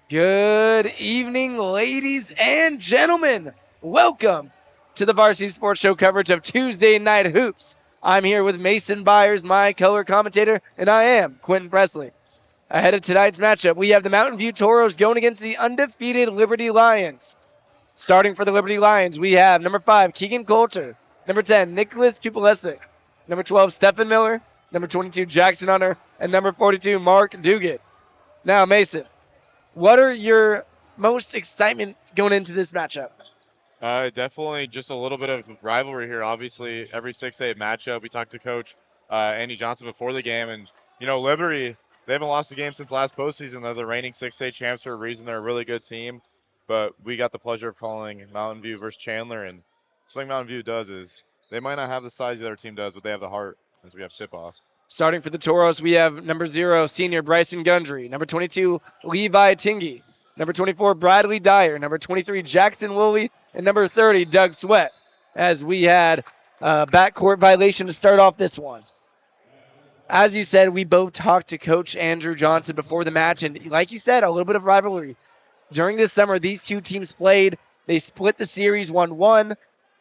Good evening, ladies and gentlemen. Welcome to the Varsity Sports Show coverage of Tuesday Night Hoops. I'm here with Mason Byers, my color commentator, and I am Quentin Presley. Ahead of tonight's matchup, we have the Mountain View Toros going against the undefeated Liberty Lions. Starting for the Liberty Lions, we have number 5, Keegan Coulter, number 10, Nicholas Tupolesic, number 12, Stephen Miller, number 22, Jackson Hunter, and number 42, Mark Dugan. Now, Mason, what are your most excitement going into this matchup? Definitely just a little bit of rivalry here. Obviously, every 6A matchup, we talked to Coach Andy Johnson before the game, and Liberty, they haven't lost a game since last postseason. They're the reigning 6A champs for a reason. They're a really good team, but we got the pleasure of calling Mountain View versus Chandler, and something Mountain View does is they might not have the size the other team does, but they have the heart as we have tip off. Starting for the Toros, we have number 0, senior Bryson Gundry, number 22, Levi Tingy, number 24, Bradley Dyer, number 23, Jackson Woolley, and number 30, Doug Sweat, as we had a backcourt violation to start off this one. As you said, we both talked to Coach Andrew Johnson before the match, and like you said, a little bit of rivalry. During this summer, these two teams played. They split the series 1-1,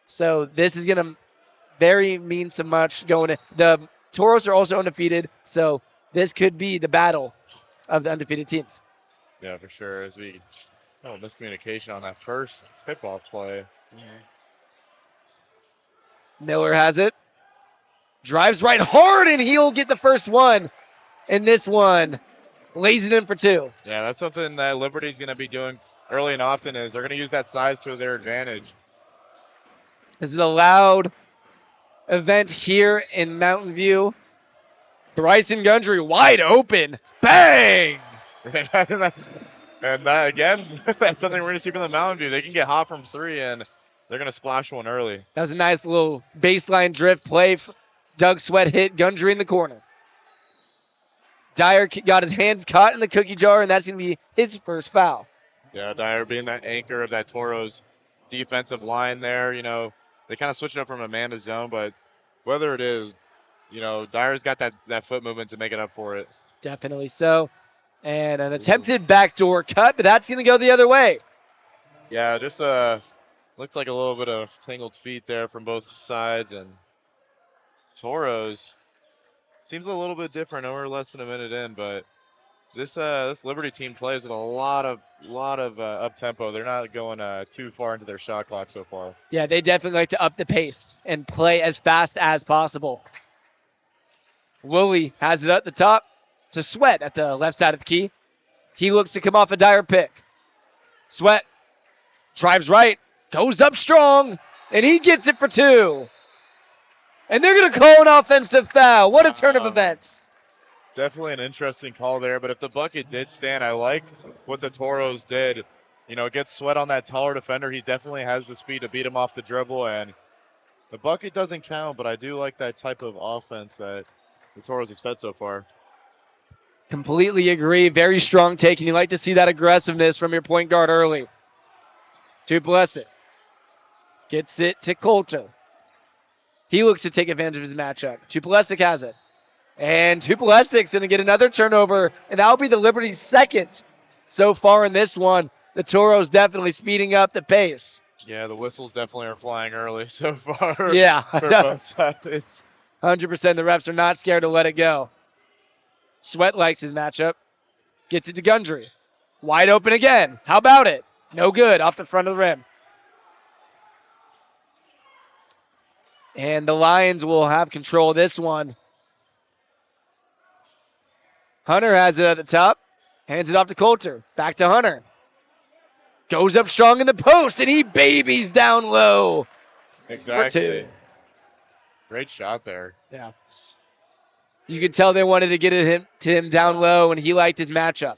so this is going to very mean so much going in. The Toros are also undefeated, so this could be the battle of the undefeated teams. Yeah, for sure. As we miscommunication on that first tip-off play. Miller has it. Drives right hard, and he'll get the first one. And this one lays it in for 2. Yeah, that's something that Liberty's going to be doing early and often is they're going to use that size to their advantage. This is a loud event here in Mountain View. Bryson Gundry wide open. Bang! and that again, that's something we're going to see from the Mountain View. They can get hot from 3, and they're going to splash one early. That was a nice little baseline drift play. Doug Sweat hit Gundry in the corner. Dyer got his hands caught in the cookie jar, and that's going to be his first foul. Yeah, Dyer being that anchor of that Toros defensive line there. They kind of switched it up from a man to zone, but whether it is, Dyer's got that foot movement to make it up for it. Definitely so. And an attempted backdoor cut, but that's going to go the other way. Yeah, just looked like a little bit of tangled feet there from both sides, and Toros seems a little bit different. We're less than a minute in, but this Liberty team plays with a lot of up tempo. They're not going too far into their shot clock so far. Yeah, they definitely like to up the pace and play as fast as possible. Woolley has it at the top to Sweat at the left side of the key. He looks to come off a Dyer pick. Sweat drives right, goes up strong, and he gets it for 2. And they're going to call an offensive foul. What a turn of events. Definitely an interesting call there, but if the bucket did stand, I like what the Toros did. Get Sweat on that taller defender. He definitely has the speed to beat him off the dribble, and the bucket doesn't count, but I do like that type of offense that the Toros have set so far. Completely agree. Very strong take, and you like to see that aggressiveness from your point guard early. Tupolesic gets it to Coulter. He looks to take advantage of his matchup. Tupolesic has it. And Tupolesic's going to get another turnover, and that'll be the Liberty's second so far in this one. The Toros definitely speeding up the pace. Yeah, the whistles definitely are flying early so far. Yeah. For both sides. 100%. The refs are not scared to let it go. Sweat likes his matchup. Gets it to Gundry. Wide open again. How about it? No good. Off the front of the rim. And the Lions will have control of this one. Hunter has it at the top. Hands it off to Coulter. Back to Hunter. Goes up strong in the post, and he babies down low. Exactly. Great shot there. Yeah. You could tell they wanted to get it to him down low, and he liked his matchup.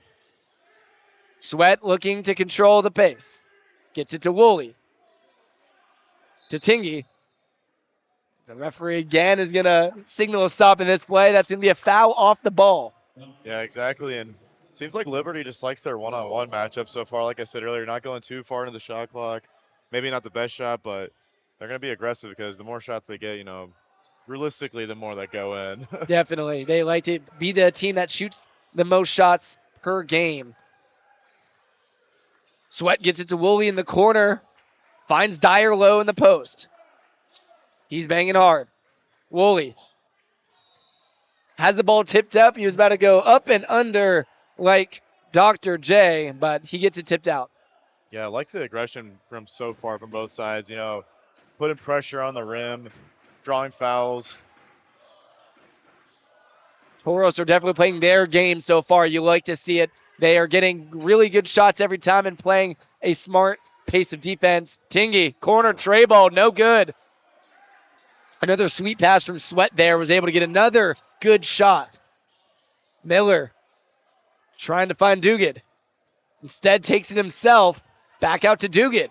Sweat looking to control the pace. Gets it to Woolley. To Tingy. The referee again is going to signal a stop in this play. That's going to be a foul off the ball. Yeah, exactly. And seems like Liberty just likes their one-on-one matchup so far. Like I said earlier, not going too far into the shot clock. Maybe not the best shot, but they're going to be aggressive because the more shots they get, realistically, the more that go in. Definitely. They like to be the team that shoots the most shots per game. Sweat gets it to Woolley in the corner. Finds Dyer low in the post. He's banging hard. Woolley has the ball tipped up. He was about to go up and under like Dr. J, but he gets it tipped out. Yeah, I like the aggression from so far from both sides. You know, putting pressure on the rim, drawing fouls. Toros are definitely playing their game so far. You like to see it. They are getting really good shots every time and playing a smart pace of defense. Tingy, corner tray ball, no good. Another sweet pass from Sweat there, was able to get another good shot. Miller trying to find Duguid. Instead takes it himself. Back out to Duguid.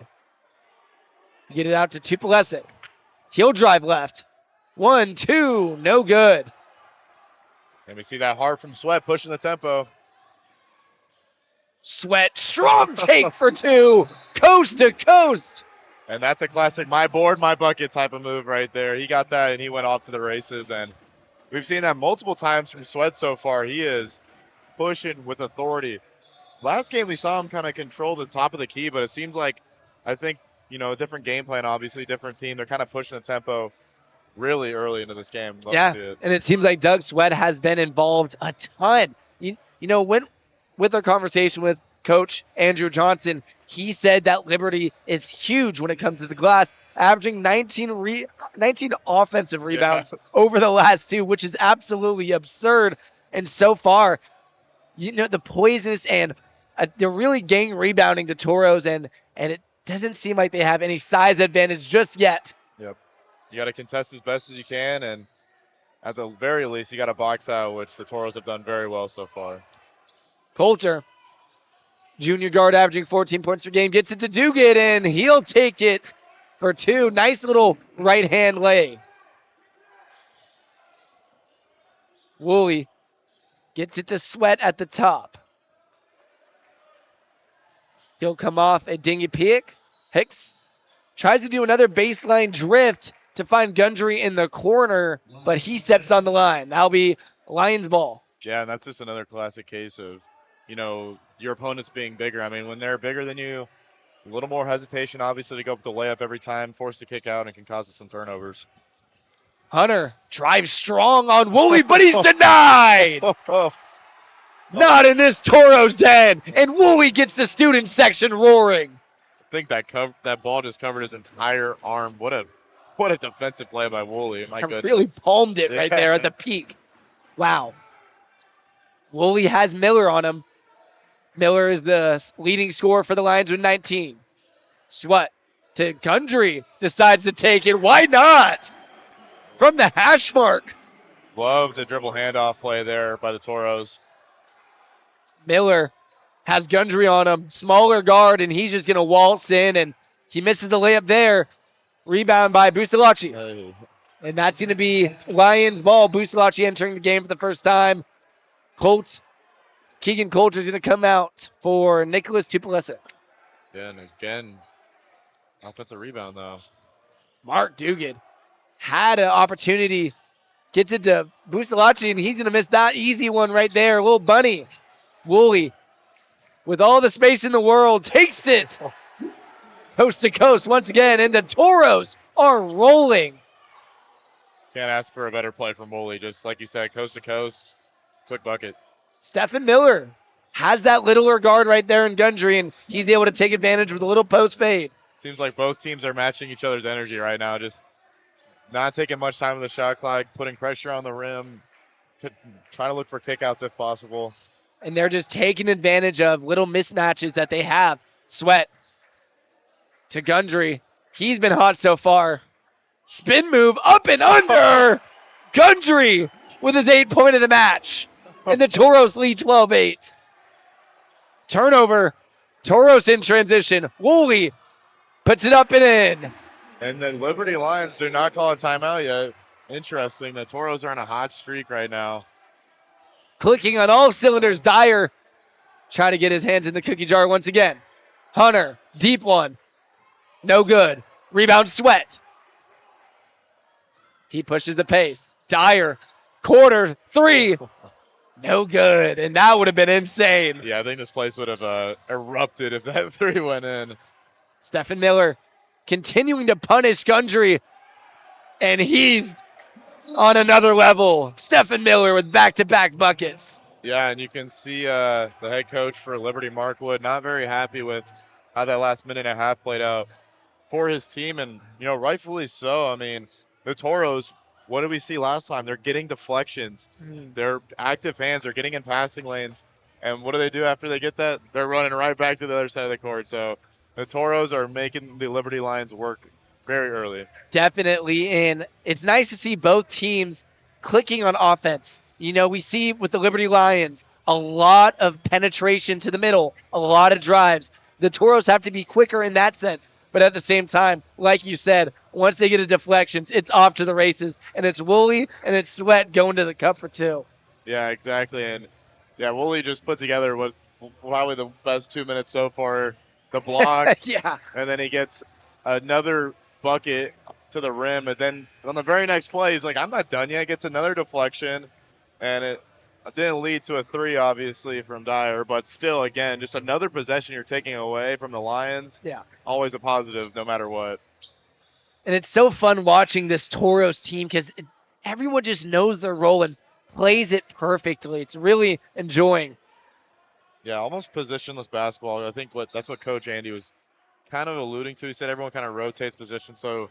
Get it out to Tupolesic. He'll drive left. 1, 2, no good. And we see that hard from Sweat pushing the tempo. Sweat, strong take for 2. Coast to coast. And that's a classic my board, my bucket type of move right there. He got that and he went off to the races. And we've seen that multiple times from Sweat so far. He is pushing with authority. Last game we saw him kind of control the top of the key, but it seems like, I think, you know, a different game plan, obviously, different team. They're kind of pushing the tempo really early into this game. Love to see it. And it seems like Doug Sweat has been involved a ton. You know, with our conversation with Coach Andrew Johnson, he said that Liberty is huge when it comes to the glass, averaging 19 offensive rebounds over the last 2, which is absolutely absurd. And so far, you know, the poisonous and they're really gang rebounding the Toros, and it doesn't seem like they have any size advantage just yet. Yep. You got to contest as best as you can, and at the very least, you got to box out, which the Toros have done very well so far. Coulter, junior guard, averaging 14 points per game, gets it to Duguid, and he'll take it for 2. Nice little right-hand lay. Woolley gets it to Sweat at the top. He'll come off a dingy pick. Hicks tries to do another baseline drift to find Gundry in the corner, but he steps on the line. That'll be Lions ball. Yeah, and that's just another classic case of, you know, your opponents being bigger. I mean, when they're bigger than you, a little more hesitation, obviously, to go up the layup every time, forced to kick out, and can cause us some turnovers. Hunter drives strong on Woolley, but he's denied. Not in this Toros den. And Woolley gets the student section roaring. I think that ball just covered his entire arm. What a defensive play by Woolley. My goodness. Really palmed it right there at the peak. Wow. Woolley has Miller on him. Miller is the leading scorer for the Lions with 19. Sweat to Gundry. Decides to take it. Why not? From the hash mark. Love the dribble handoff play there by the Toros. Miller has Gundry on him. Smaller guard, and he's just going to waltz in, and he misses the layup there. Rebound by Bustalacci. Hey. And that's going to be Lions ball. Bustalacci entering the game for the first time. Keegan Coulter is going to come out for Nicholas Tupolesic. Yeah, and again, offensive rebound, though. Mark Duguid had an opportunity. Gets it to Bustalacci, and he's going to miss that easy one right there. Little bunny. Woolley, with all the space in the world, takes it coast to coast once again, and the Toros are rolling. Can't ask for a better play from Woolley. Just like you said, coast to coast, quick bucket. Stephen Miller has that littler guard right there in Gundry, and he's able to take advantage with a little post fade. Seems like both teams are matching each other's energy right now. Just not taking much time with the shot clock, putting pressure on the rim, trying to look for kickouts if possible. And they're just taking advantage of little mismatches that they have. Sweat to Gundry. He's been hot so far. Spin move up and under. Gundry with his 8th point of the match. And the Toros lead 12-8. Turnover. Toros in transition. Woolley puts it up and in. And the Liberty Lions do not call a timeout yet. Interesting. The Toros are on a hot streak right now. Clicking on all cylinders. Dyer trying to get his hands in the cookie jar once again. Hunter, deep one. No good. Rebound Sweat. He pushes the pace. Dyer, quarter, 3. No good. And that would have been insane. Yeah, I think this place would have erupted if that three went in. Stephen Miller continuing to punish Gundry, and he's on another level. Stephen Miller with back-to-back buckets. Yeah, and you can see the head coach for Liberty, Mark Wood, not very happy with how that last minute and a half played out for his team, and rightfully so. I mean, the Toros, what did we see last time? They're getting deflections. They're active fans. They're getting in passing lanes, and what do they do after they get that? They're running right back to the other side of the court. So the Toros are making the Liberty Lions work very early. Definitely, and it's nice to see both teams clicking on offense. We see with the Liberty Lions a lot of penetration to the middle, a lot of drives. The Toros have to be quicker in that sense, but at the same time, like you said, once they get a deflections, it's off to the races, and it's Woolley and it's Sweat going to the cup for two. Yeah, exactly, and yeah, Woolley just put together what probably the best 2 minutes so far. The block, Yeah. and then he gets another bucket to the rim, and then on the very next play, he's like, I'm not done yet. Gets another deflection, and it didn't lead to a three, obviously, from Dyer, but still, again, just another possession you're taking away from the Lions. Yeah. Always a positive, no matter what. And it's so fun watching this Toros team because everyone just knows their role and plays it perfectly. It's really enjoying. Yeah, almost positionless basketball. I think that's what Coach Andy was kind of alluding to. He said everyone kind of rotates position, so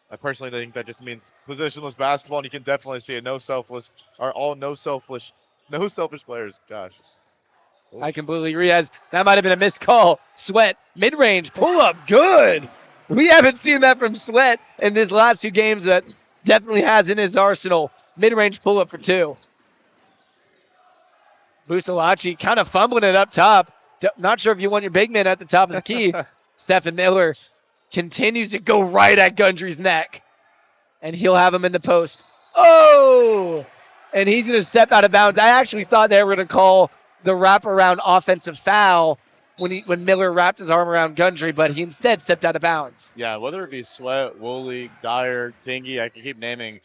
I personally think that just means positionless basketball, and you can definitely see it. No selfish players. Gosh. I completely agree. That might have been a missed call. Sweat, mid-range, pull-up, good. We haven't seen that from Sweat in these last two games, that definitely has in his arsenal. Mid-range pull-up for two. Busalachi kind of fumbling it up top. Not sure if you want your big man at the top of the key. Stephen Miller continues to go right at Gundry's neck, and he'll have him in the post. Oh! And he's going to step out of bounds. I actually thought they were going to call the wraparound offensive foul when Miller wrapped his arm around Gundry, but he instead stepped out of bounds. Yeah, whether it be Sweat, Woolley, Dyer, Tingy, I can keep naming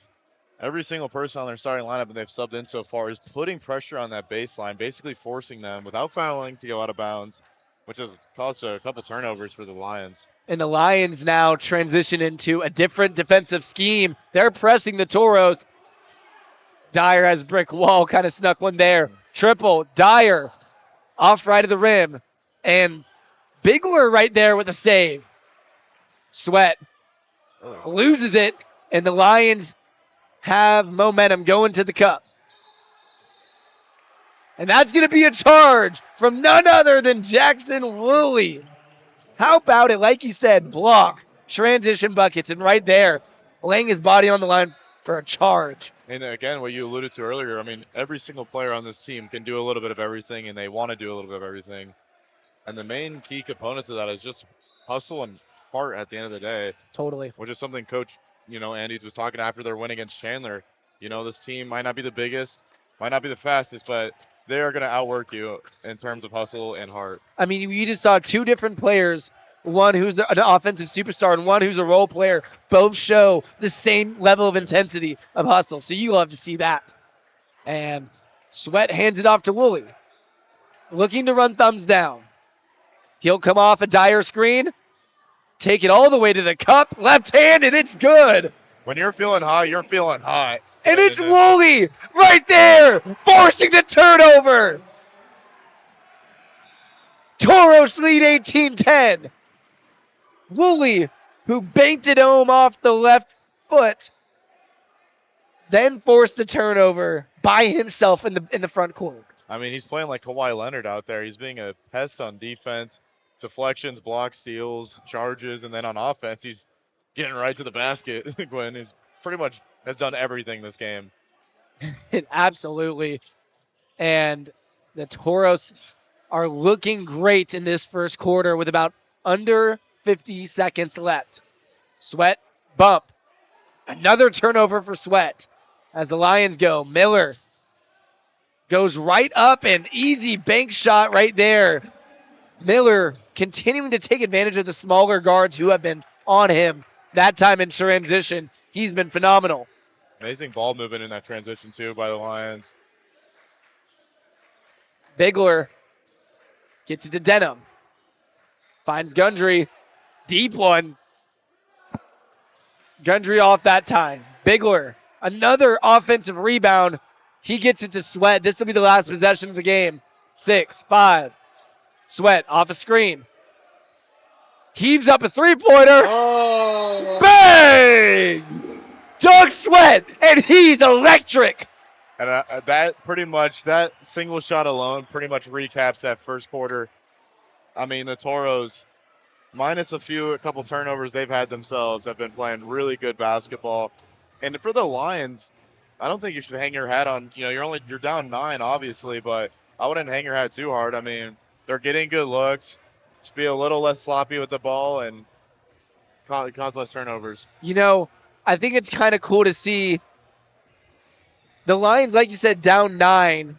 every single person on their starting lineup that they've subbed in so far is putting pressure on that baseline, basically forcing them without fouling to go out of bounds, which has caused a couple turnovers for the Lions. And the Lions now transition into a different defensive scheme. They're pressing the Toros. Dyer has brick wall, kind of snuck one there. Triple, Dyer, off right of the rim. And Bigler right there with a save. Sweat loses it, and the Lions have momentum going to the cup. And that's going to be a charge from none other than Jackson Woolley. How about it? Like you said, block, transition buckets, and right there, laying his body on the line for a charge. And again, what you alluded to earlier, I mean, every single player on this team can do a little bit of everything, and they want to do a little bit of everything. And the main key components of that is just hustle and heart at the end of the day. Totally. Which is something Coach, Andy was talking after their win against Chandler. This team might not be the biggest, might not be the fastest, but they are going to outwork you in terms of hustle and heart. I mean, you just saw two different players, one who's an offensive superstar and one who's a role player, both show the same level of intensity of hustle. So you love to see that. And Sweat hands it off to Woolley, looking to run thumbs down. He'll come off a Dyer screen, take it all the way to the cup, left-handed, it's good. When you're feeling hot, you're feeling hot. And it's Woolley right there, forcing the turnover. Toros lead 18-10. Woolley, who banked it home off the left foot, then forced the turnover by himself in the front court. I mean, he's playing like Kawhi Leonard out there. He's being a pest on defense, deflections, blocks, steals, charges, and then on offense, he's getting right to the basket. Gwen is pretty much has done everything this game. Absolutely. And the Toros are looking great in this first quarter with about under 50 seconds left. Sweat, bump. Another turnover for Sweat as the Lions go. Miller goes right up, and easy bank shot right there. Miller continuing to take advantage of the smaller guards who have been on him. That time in transition, he's been phenomenal. Amazing ball movement in that transition, too, by the Lions. Bigler gets it to Denham. Finds Gundry. Deep one. Gundry off that time. Bigler, another offensive rebound. He gets it to Sweat. This will be the last possession of the game. 6-5. Sweat off a screen. Heaves up a three-pointer. Oh. Bang! Doug Sweat, and he's electric. And that single shot alone pretty much recaps that first quarter. I mean, the Toros, minus a couple turnovers they've had themselves, have been playing really good basketball. And for the Lions, I don't think you should hang your hat on, you're down 9, obviously, but I wouldn't hang your hat too hard. I mean, they're getting good looks. Just be a little less sloppy with the ball and cause less turnovers. I think it's kind of cool to see the Lions, like you said, down 9,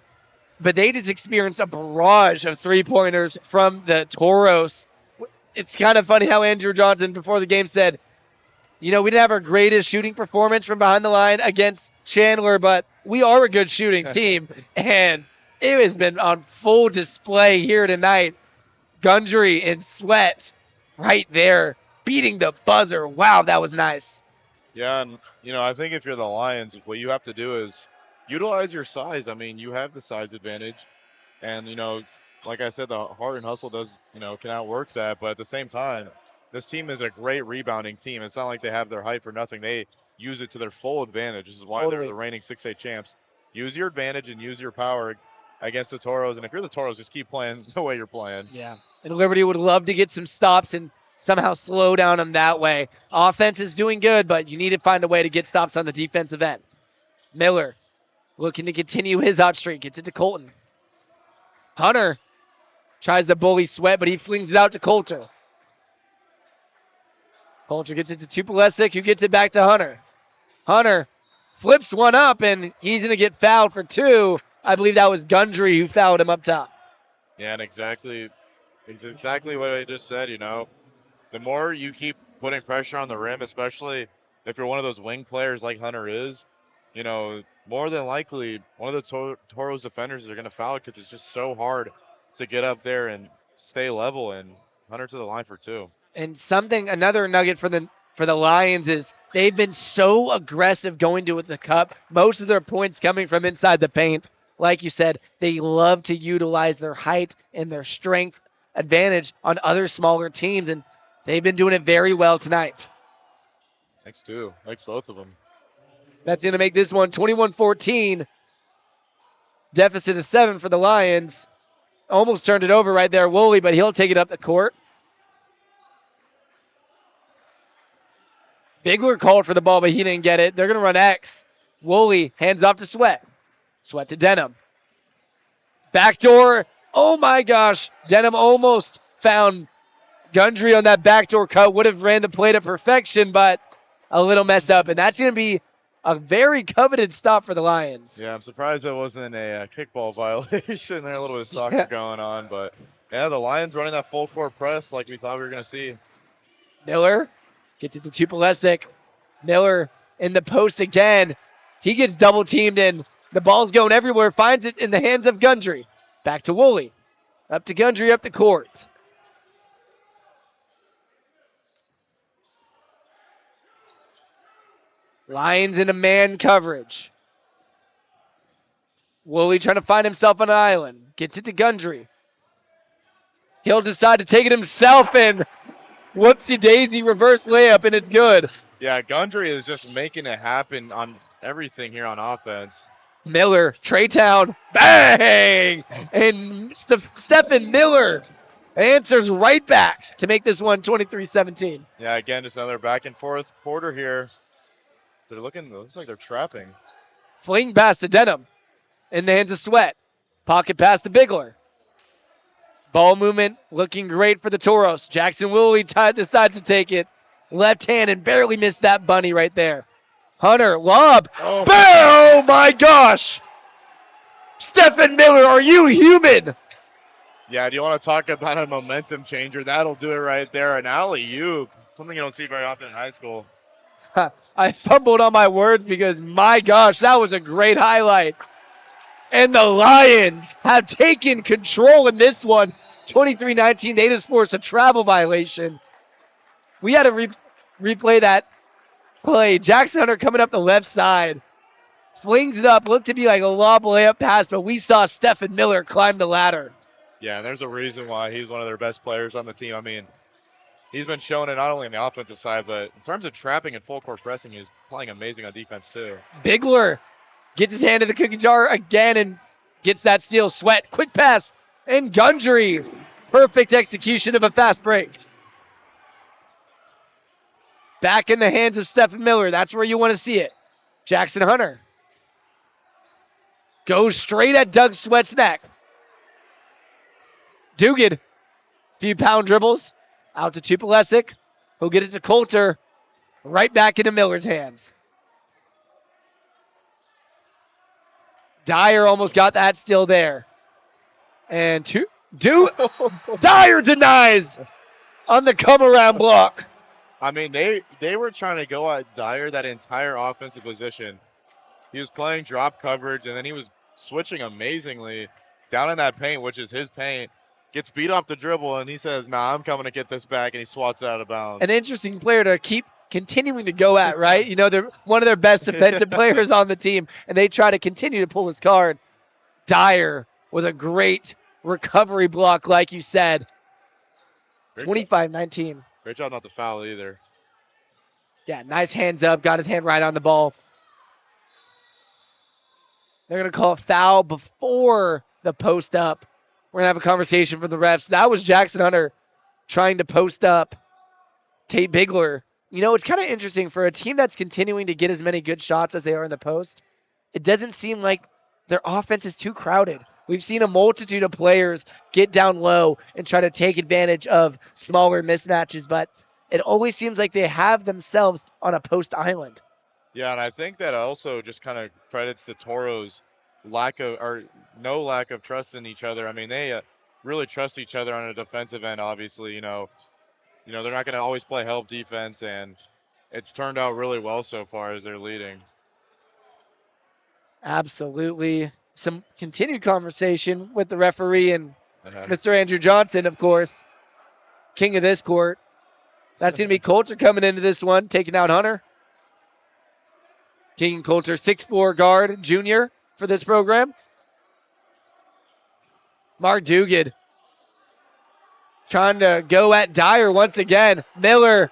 but they just experienced a barrage of three-pointers from the Toros. It's kind of funny how Andrew Johnson before the game said, we didn't have our greatest shooting performance from behind the line against Chandler, but we are a good shooting team, and it has been on full display here tonight. Gundry and Sweat right there beating the buzzer. Wow, that was nice. Yeah, and, I think if you're the Lions, what you have to do is utilize your size. I mean, you have the size advantage, and, like I said, the heart and hustle can outwork that, but at the same time, this team is a great rebounding team. It's not like they have their height for nothing. They use it to their full advantage. This is why they're the reigning 6A champs. Use your advantage and use your power against the Toros, and if you're the Toros, just keep playing the way you're playing. Yeah, and Liberty would love to get some stops and somehow slow down them that way. Offense is doing good, but you need to find a way to get stops on the defensive end. Miller looking to continue his hot streak. Gets it to Colton. Hunter tries to bully Sweat, but he flings it out to Coulter. Coulter gets it to Tupolesic, who gets it back to Hunter. Hunter flips one up, and he's going to get fouled for 2. I believe that was Gundry who fouled him up top. Yeah, and it's exactly what I just said, The more you keep putting pressure on the rim, especially if you're one of those wing players like Hunter is, more than likely one of the Toros defenders are going to foul because it's just so hard to get up there and stay level, and Hunter to the line for 2. And another nugget for the Lions is they've been so aggressive going to the cup. Most of their points coming from inside the paint. Like you said, they love to utilize their height and their strength advantage on other smaller teams, and they've been doing it very well tonight. Thanks both of them. That's going to make this one 21-14. Deficit of 7 for the Lions. Almost turned it over right there, Woolley, but he'll take it up the court. Bigler called for the ball, but he didn't get it. They're going to run X. Woolley hands off to Sweat. Sweat to Denham. Backdoor. Oh, my gosh. Denham almost found Gundry on that backdoor cut. Would have ran the play to perfection, but a little mess up. And that's going to be a very coveted stop for the Lions. Yeah, I'm surprised that wasn't a kickball violation. There's a little bit of soccer going on. But, yeah, the Lions running that full court press like we thought we were going to see. Miller gets it to Tupolesic. Miller in the post again. He gets double teamed and the ball's going everywhere. Finds it in the hands of Gundry. Back to Woolley. Up to Gundry up the court. Lions in a man coverage. Woolley trying to find himself on an island. Gets it to Gundry. He'll decide to take it himself and whoopsie daisy reverse layup, and it's good. Yeah, Gundry is just making it happen on everything here on offense. Miller, Treytown, bang! And Stephen Miller answers right back to make this one 23-17. Yeah, again, just another back and forth quarter here. Looks like they're trapping. Fling pass to Denham. In the hands of Sweat. Pocket pass to Bigler. Ball movement looking great for the Toros. Jackson Woolley decides to take it. Left hand and barely missed that bunny right there. Hunter, lob. Oh, oh my gosh! Stephen Miller, are you human? Yeah, do you want to talk about a momentum changer? That'll do it right there. An alley-oop. Something you don't see very often in high school. I fumbled on my words because, my gosh, that was a great highlight. And the Lions have taken control in this one. 23-19. They just forced a travel violation. We had to replay that play. Jackson Hunter coming up the left side. Flings it up. Looked to be like a lob layup pass, but we saw Stephen Miller climb the ladder. Yeah, and there's a reason why he's one of their best players on the team. I mean, he's been showing it not only on the offensive side, but in terms of trapping and full court pressing, he's playing amazing on defense too. Bigler gets his hand in the cookie jar again and gets that steal. Sweat, quick pass, and Gundry. Perfect execution of a fast break. Back in the hands of Stephen Miller. That's where you want to see it. Jackson Hunter goes straight at Doug Sweat's neck. Dugan, few pound dribbles. Out to Tupolesic. He'll get it to Coulter. Right back into Miller's hands. Dyer almost got that still there. And Dyer denies on the come around block. I mean, they were trying to go at Dyer that entire offensive position. He was playing drop coverage, and then he was switching amazingly down in that paint, which is his paint. Gets beat off the dribble, and he says, nah, I'm coming to get this back, and he swats it out of bounds. An interesting player to keep continuing to go at, right? You know, they're one of their best defensive players on the team, and they try to continue to pull his card. Dyer with a great recovery block, like you said. 25-19. Great job not to foul either. Yeah, nice hands up. Got his hand right on the ball. They're going to call a foul before the post up. We're going to have a conversation for the refs. That was Jackson Hunter trying to post up Tate Bigler. You know, it's kind of interesting for a team that's continuing to get as many good shots as they are in the post. It doesn't seem like their offense is too crowded. We've seen a multitude of players get down low and try to take advantage of smaller mismatches, but it always seems like they have themselves on a post island. Yeah, and I think that also just kind of credits the Toros' no lack of trust in each other. I mean, they really trust each other on a defensive end. Obviously, you know they're not going to always play help defense, and it's turned out really well so far as they're leading. Absolutely. Some continued conversation with the referee and Mr. Andrew Johnson, of course, king of this court. That's going to be Coulter coming into this one, taking out Hunter. King Coulter, 6'4" guard, junior for this program. Mark Dugan trying to go at Dyer once again. Miller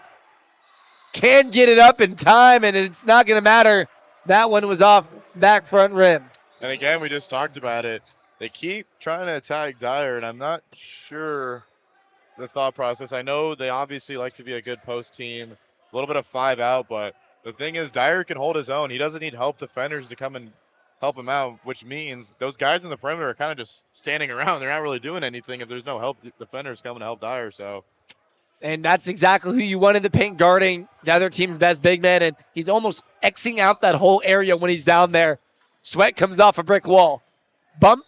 can get it up in time, and it's not going to matter. That one was off back front rim. And again, we just talked about it. They keep trying to attack Dyer, and I'm not sure the thought process. I know they obviously like to be a good post team, a little bit of 5 out, but the thing is Dyer can hold his own. He doesn't need help defenders to come and help him out, which means those guys in the perimeter are kind of just standing around. They're not really doing anything if there's no help defenders coming to help Dyer. And that's exactly who you want in the paint, guarding the other team's best big man, and he's almost Xing out that whole area when he's down there. Sweat comes off a brick wall. Bump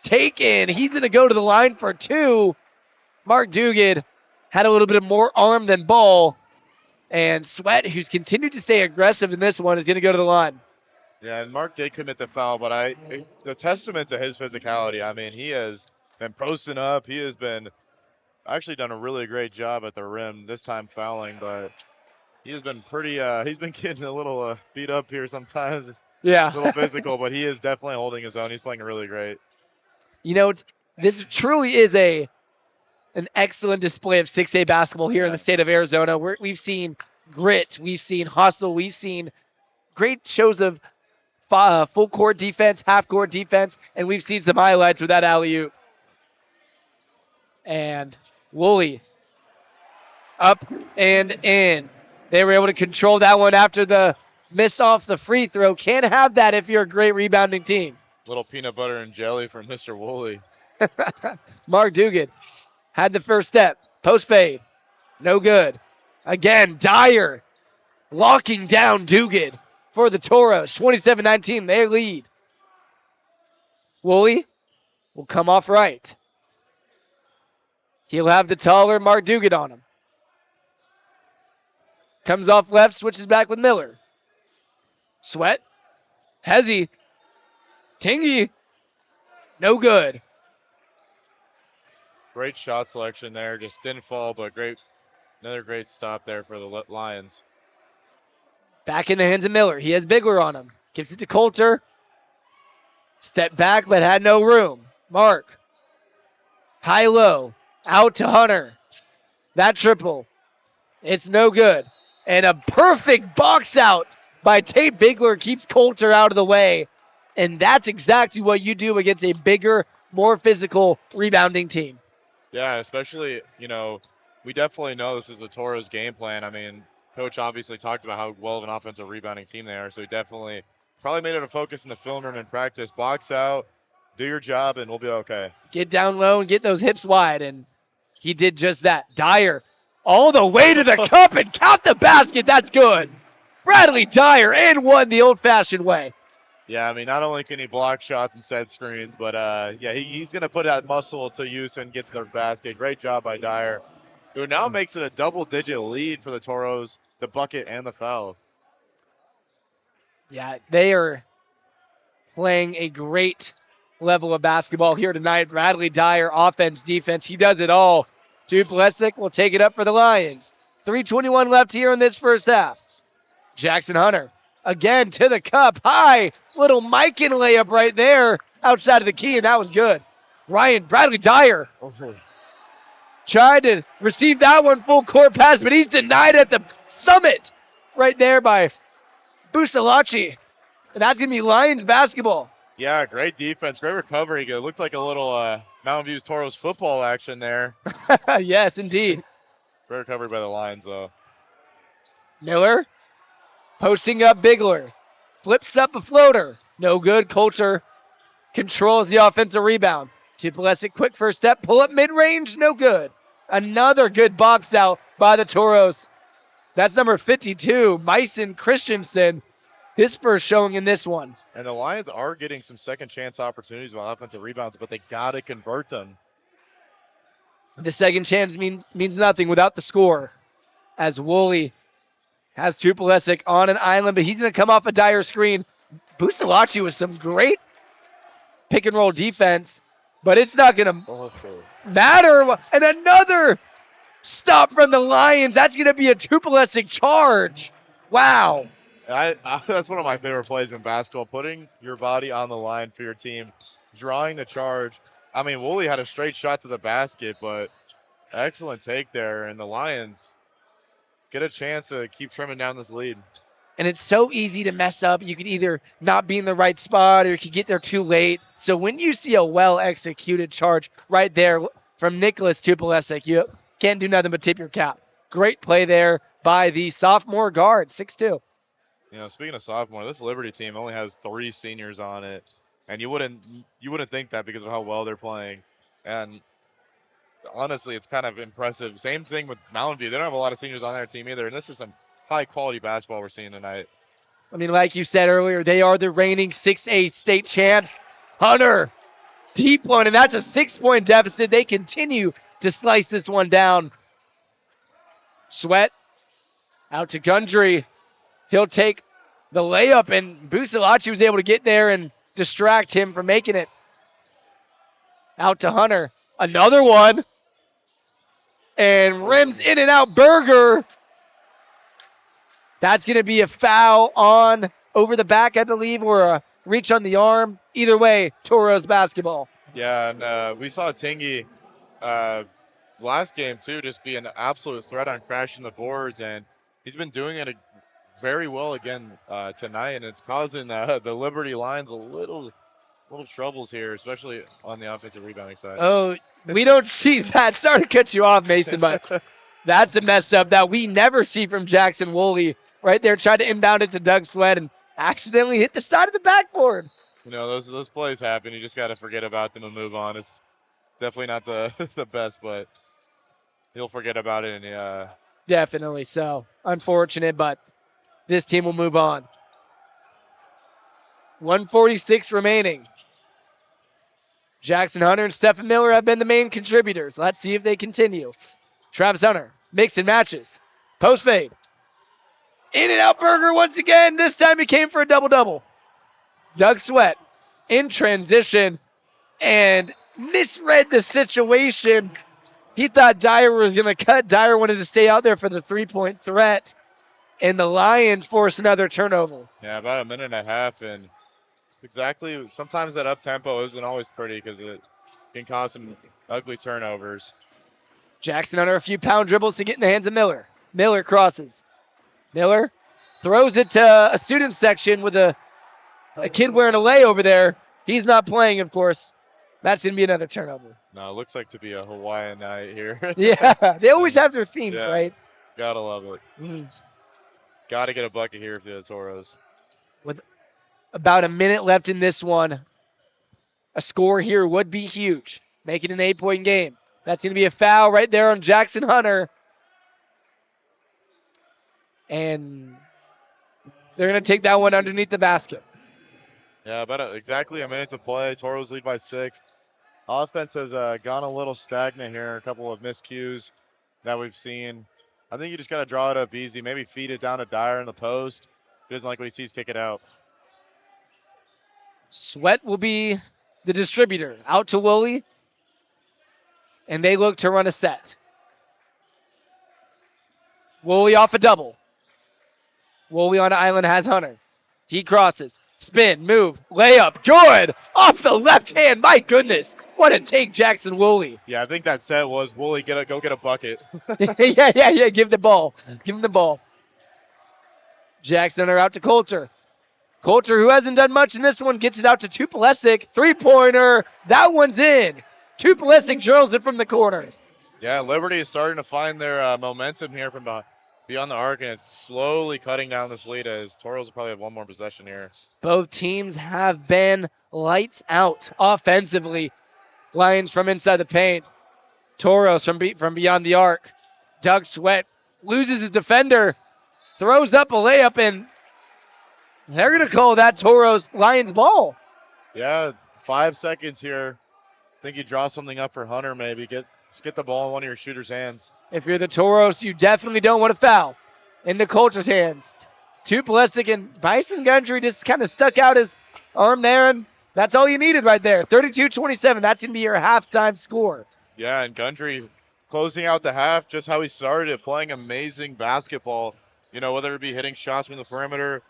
taken. He's going to go to the line for 2. Mark Dugan had a little bit of more arm than ball. And Sweat, who's continued to stay aggressive in this one, is going to go to the line. Yeah, and Mark did commit the foul, but the testament to his physicality, I mean, he has been posting up. He has been actually done a really great job at the rim, this time fouling, but he has been he's been getting a little beat up here sometimes. Yeah. A little physical, but he is definitely holding his own. He's playing really great. You know, this truly is an excellent display of 6A basketball here in the state of Arizona. We've seen grit, we've seen hustle, we've seen great shows of full court defense, half court defense, and we've seen some highlights with that alley-oop. And Woolley up and in. They were able to control that one after the miss off the free throw. Can't have that if you're a great rebounding team. Little peanut butter and jelly from Mr. Woolley. Mark Dugan had the first step. Post fade. No good. Again, Dyer locking down Dugan for the Toros. 27-19, they lead. Woolley will come off right. He'll have the taller Mark Dugan on him. Comes off left, switches back with Miller. Sweat. Hezzy. Tingy No good. Great shot selection there. Just didn't fall, but another great stop there for the Lions. Back in the hands of Miller. He has Bigler on him. Gives it to Coulter. Step back, but had no room. Mark. High-low. Out to Hunter. That triple. It's no good. And a perfect box out by Tate Bigler keeps Coulter out of the way. And that's exactly what you do against a bigger, more physical rebounding team. Yeah, especially, we definitely know this is the Toros game plan. I mean, Coach obviously talked about how well of an offensive rebounding team they are, so he definitely probably made it a focus in the film room and practice. Box out, do your job, and we'll be okay. Get down low and get those hips wide, and he did just that. Dyer all the way to the cup and count the basket. That's good. Bradley Dyer and one the old-fashioned way. Yeah, I mean, not only can he block shots and set screens, but he's going to put that muscle to use and get to the basket. Great job by Dyer, who now makes it a double-digit lead for the Toros, the bucket and the foul. Yeah, they are playing a great level of basketball here tonight. Bradley Dyer, offense, defense, he does it all. Duplessis will take it up for the Lions. 3:21 left here in this first half. Jackson Hunter again to the cup. High, little Mikan layup right there outside of the key, and that was good. Bradley Dyer tried to receive that one full court pass, but he's denied at the summit right there by Busalachi. And that's going to be Lions basketball. Yeah, great defense, great recovery. It looked like a little Mountain View's Toros football action there. Yes, indeed. Great recovery by the Lions, though. Miller posting up Bigler. Flips up a floater. No good. Coulter controls the offensive rebound. Duplessis, quick first step. Pull up mid-range. No good. Another good box out by the Toros. That's number 52, Mason Christensen. His first showing in this one. And the Lions are getting some second chance opportunities with offensive rebounds, but they got to convert them. The second chance means nothing without the score. As Woolley has Duplessis on an island, but he's going to come off a Dyer screen. Busalachi with some great pick and roll defense, but it's not going to matter. And another stop from the Lions. That's going to be a Duplessis charge. Wow. That's one of my favorite plays in basketball, putting your body on the line for your team, drawing the charge. I mean, Woolley had a straight shot to the basket, but excellent take there, and the Lions get a chance to keep trimming down this lead. And it's so easy to mess up. You could either not be in the right spot or you could get there too late. So when you see a well-executed charge right there from Nicholas Duplessis, you can't do nothing but tip your cap. Great play there by the sophomore guard, 6'2". Speaking of sophomore, this Liberty team only has 3 seniors on it, and you wouldn't think that because of how well they're playing. And honestly, it's kind of impressive. Same thing with Mountain View. They don't have a lot of seniors on their team either, and this is some high-quality basketball we're seeing tonight. I mean, like you said earlier, they are the reigning 6A state champs. Hunter, deep one, and that's a 6-point deficit. They continue to slice this one down. Sweat out to Gundry. He'll take the layup, and Busalachi was able to get there and distract him from making it. Out to Hunter. Another one. And rims in and out. Berger. That's going to be a foul on over the back, I believe, or a reach on the arm. Either way, Toros basketball. Yeah, and we saw Tingy last game, too, just be an absolute threat on crashing the boards, and he's been doing it very well again tonight, and it's causing the Liberty Lions a little troubles here, especially on the offensive rebounding side. Oh, we don't see that. Sorry to cut you off, Mason, but that's a mess up that we never see from Jackson Woolley. Right there, tried to inbound it to Doug Sweat and accidentally hit the side of the backboard. Those plays happen. You just got to forget about them and move on. It's definitely not the best, but he'll forget about it. And Definitely so. Unfortunate, but this team will move on. 1:46 remaining. Jackson Hunter and Stephen Miller have been the main contributors. Let's see if they continue. Travis Hunter, mix and matches. Post fade. In and out Berger once again. This time he came for a double-double. Doug Sweat in transition. and misread the situation. He thought Dyer was going to cut. Dyer wanted to stay out there for the three-point threat, and the Lions force another turnover. Yeah, about a minute and a half, and exactly. Sometimes that up tempo isn't always pretty because it can cause some ugly turnovers. Jackson under a few pound dribbles to get in the hands of Miller. Miller crosses. Miller throws it to a student section with a kid wearing a lay over there. He's not playing, of course. That's going to be another turnover. No, it looks like to be a Hawaiian night here. Yeah, they always have their themes, Yeah. right? Gotta love it. Mhm. Gotta get a bucket here for the Toros. With about a minute left in this one, a score here would be huge, make it an 8-point game. That's going to be a foul right there on Jackson Hunter. And they're going to take that one underneath the basket. Yeah, about exactly a minute to play. Toros lead by 6. Offense has gone a little stagnant here. A couple of miscues that we've seen. I think you just got to draw it up easy. Maybe feed it down to Dyer in the post. If he doesn't like what he sees, kick it out. Sweat will be the distributor. Out to Woolley. And they look to run a set. Woolley off a double. Woolley on an island has Hunter. He crosses. Spin, move, layup. Good! Off the left hand. My goodness. What a take, Jackson Woolley. Yeah, I think that set was Woolley go get a bucket. yeah. Give the ball. Give him the ball. Jackson Hunter out to Coulter. Coulter, who hasn't done much in this one, gets it out to Tupolesic. Three-pointer. That one's in. Tupolesic drills it from the corner. Yeah, Liberty is starting to find their momentum here from beyond the arc, and it's slowly cutting down this lead as Toros will probably have one more possession here. Both teams have been lights out offensively. Lions from inside the paint. Toros from beyond the arc. Doug Sweat loses his defender, throws up a layup, and they're going to call that Toros Lions ball. Yeah, 5 seconds here. Think you draw something up for Hunter maybe. Just get the ball in one of your shooter's hands. If you're the Toros, you definitely don't want to foul. Into Coulter's hands. Tupolesic and Bison Gundry just kind of stuck out his arm there, and that's all you needed right there. 32-27. That's going to be your halftime score. Yeah, and Gundry closing out the half just how he started, playing amazing basketball. You know, whether it be hitting shots from the perimeter,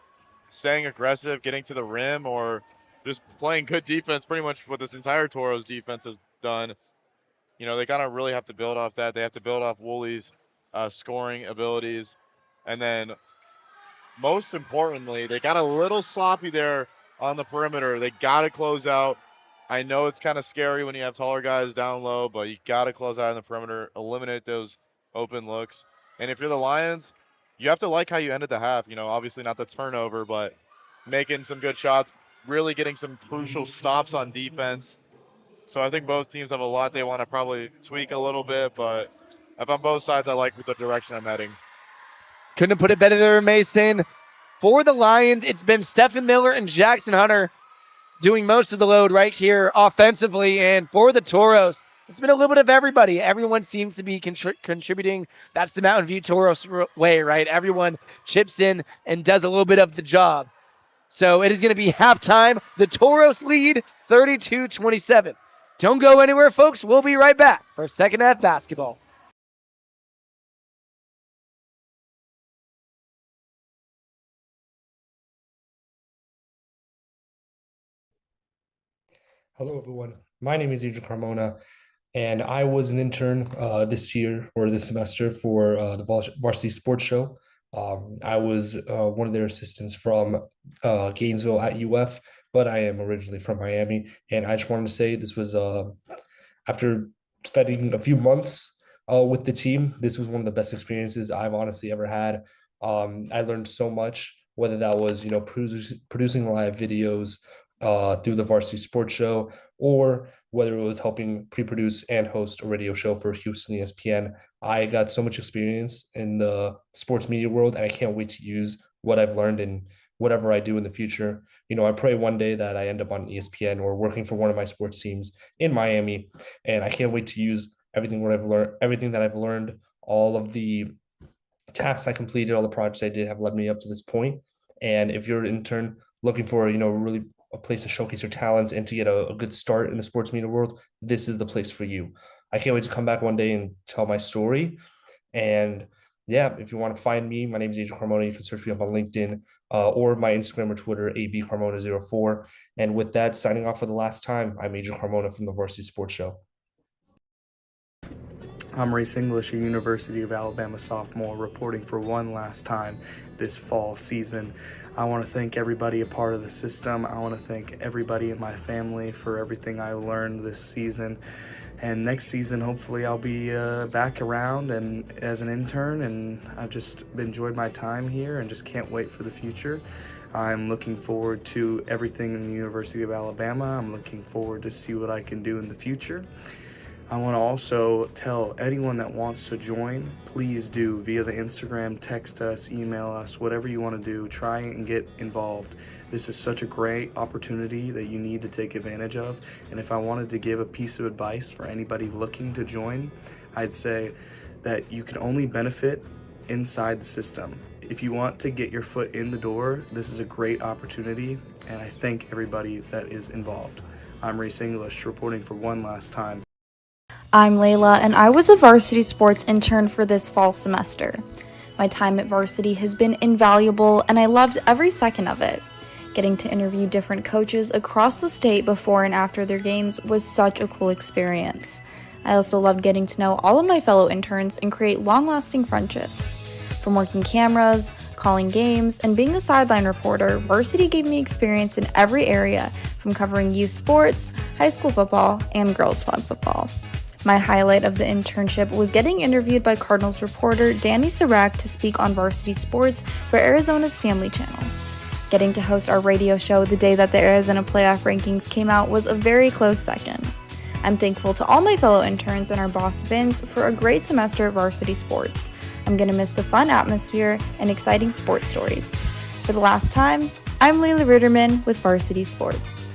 staying aggressive, getting to the rim, or just playing good defense, pretty much what this entire Toros defense has done. You know, they kind of really have to build off that. They have to build off Woolley's scoring abilities. And then, most importantly, they got a little sloppy there on the perimeter. They got to close out. I know it's kind of scary when you have taller guys down low, but you got to close out on the perimeter, eliminate those open looks. And if you're the Lions, you have to like how you ended the half. You know, obviously not the turnover, but making some good shots, really getting some crucial stops on defense. So I think both teams have a lot they want to probably tweak a little bit, but if on both sides, I like the direction I'm heading. Couldn't have put it better there, Mason. For the Lions, it's been Stephen Miller and Jackson Hunter doing most of the load right here offensively. And for the Toros, it's been a little bit of everybody. Everyone seems to be contributing. That's the Mountain View Toros way, right? Everyone chips in and does a little bit of the job. So it is going to be halftime. The Toros lead 32-27. Don't go anywhere, folks. We'll be right back for second half basketball. Hello, everyone. My name is Adrian Carmona, and I was an intern this year or this semester for the Varsity Sports Show. I was one of their assistants from Gainesville at UF, but I am originally from Miami. And I just wanted to say this was after spending a few months with the team, this was one of the best experiences I've honestly ever had. I learned so much, whether that was producing live videos through the Varsity Sports Show, or whether it was helping pre-produce and host a radio show for Houston ESPN. I got so much experience in the sports media world, and I can't wait to use what I've learned in whatever I do in the future. You know, I pray one day that I end up on ESPN or working for one of my sports teams in Miami, and I can't wait to use everything that I've learned, all of the tasks I completed, all the projects I did have led me up to this point. And if you're an intern looking for, really a place to showcase your talents and to get a good start in the sports media world, this is the place for you. I can't wait to come back one day and tell my story. And yeah, if you want to find me, my name is Adrian Carmona. You can search me up on LinkedIn or my Instagram or Twitter, abcarmona04. And with that, signing off for the last time, I'm Adrian Carmona from the Varsity Sports Show. I'm Reese English, a University of Alabama sophomore, reporting for one last time this fall season. I want to thank everybody a part of the system. I want to thank everybody in my family for everything I learned this season. And next season, hopefully, I'll be back around and as an intern. And I've just enjoyed my time here and just can't wait for the future. I'm looking forward to everything in the University of Alabama. I'm looking forward to see what I can do in the future. I want to also tell anyone that wants to join, please do via the Instagram, text us, email us, whatever you want to do, try and get involved. This is such a great opportunity that you need to take advantage of. And if I wanted to give a piece of advice for anybody looking to join, I'd say that you can only benefit inside the system. If you want to get your foot in the door, this is a great opportunity, and I thank everybody that is involved. I'm Reese English, reporting for one last time. I'm Layla, and I was a varsity sports intern for this fall semester. My time at varsity has been invaluable, and I loved every second of it. Getting to interview different coaches across the state before and after their games was such a cool experience. I also loved getting to know all of my fellow interns and create long-lasting friendships. From working cameras, calling games, and being the sideline reporter, varsity gave me experience in every area, from covering youth sports, high school football, and girls flag football. My highlight of the internship was getting interviewed by Cardinals reporter Danny Sarak to speak on varsity sports for Arizona's Family Channel. Getting to host our radio show the day that the Arizona playoff rankings came out was a very close second. I'm thankful to all my fellow interns and our boss Vince for a great semester of varsity sports. I'm going to miss the fun atmosphere and exciting sports stories. For the last time, I'm Layla Ritterman with Varsity Sports.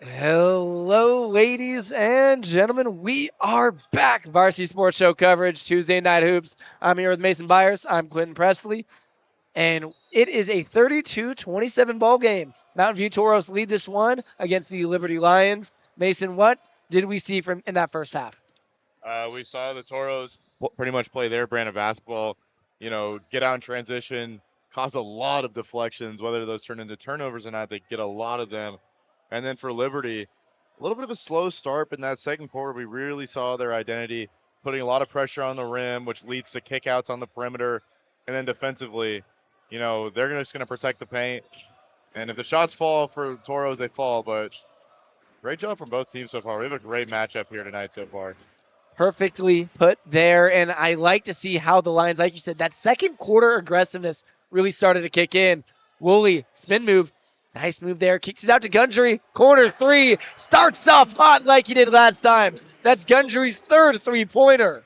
Hello, ladies and gentlemen. We are back. Varsity Sports Show coverage, Tuesday Night Hoops. I'm here with Mason Byers. I'm Clinton Presley. And it is a 32-27 ball game. Mountain View Toros lead this one against the Liberty Lions. Mason, what did we see from in that first half? We saw the Toros pretty much play their brand of basketball, get out in transition, cause a lot of deflections, whether those turn into turnovers or not, they get a lot of them. And then for Liberty, a little bit of a slow start, but in that second quarter, we really saw their identity, putting a lot of pressure on the rim, which leads to kickouts on the perimeter. And then defensively, they're just going to protect the paint. And if the shots fall for Toros, they fall. But great job from both teams so far. We have a great matchup here tonight so far. Perfectly put there. And I like to see how the Lions, like you said, that second quarter aggressiveness really started to kick in. Woolley, spin move. Nice move there. Kicks it out to Gundry. Corner three. Starts off hot like he did last time. That's Gundry's third three-pointer.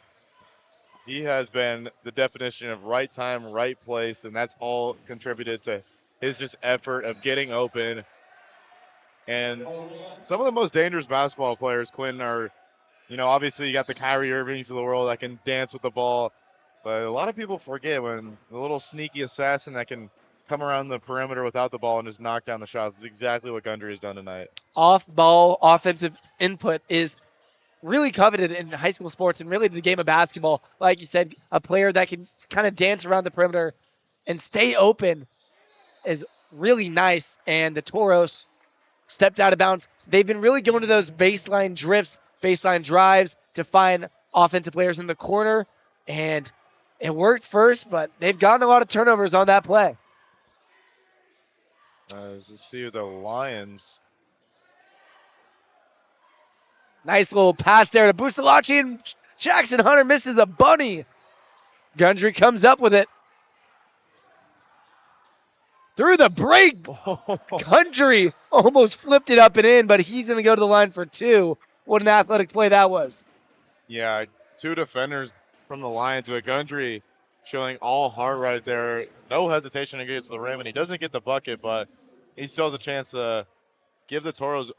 He has been the definition of right time, right place, and that's all contributed to his just effort of getting open. And some of the most dangerous basketball players, Quinn, are, obviously you got the Kyrie Irvings of the world that can dance with the ball. But a lot of people forget when the little sneaky assassin that can come around the perimeter without the ball and just knock down the shots is exactly what Gundry has done tonight. Off-ball offensive input is really coveted in high school sports and really the game of basketball. Like you said, a player that can kind of dance around the perimeter and stay open is really nice. And the Toros stepped out of bounds. They've been really going to those baseline drifts, baseline drives to find offensive players in the corner. And it worked first, but they've gotten a lot of turnovers on that play. As you see the Lions. Nice little pass there to Busalachi, and Jackson Hunter misses a bunny. Gundry comes up with it. Through the break. Gundry almost flipped it up and in, but he's going to go to the line for two. What an athletic play that was. Yeah, two defenders from the Lions with Gundry showing all heart right there. No hesitation to get to the rim, and he doesn't get the bucket, but he still has a chance to give the Toros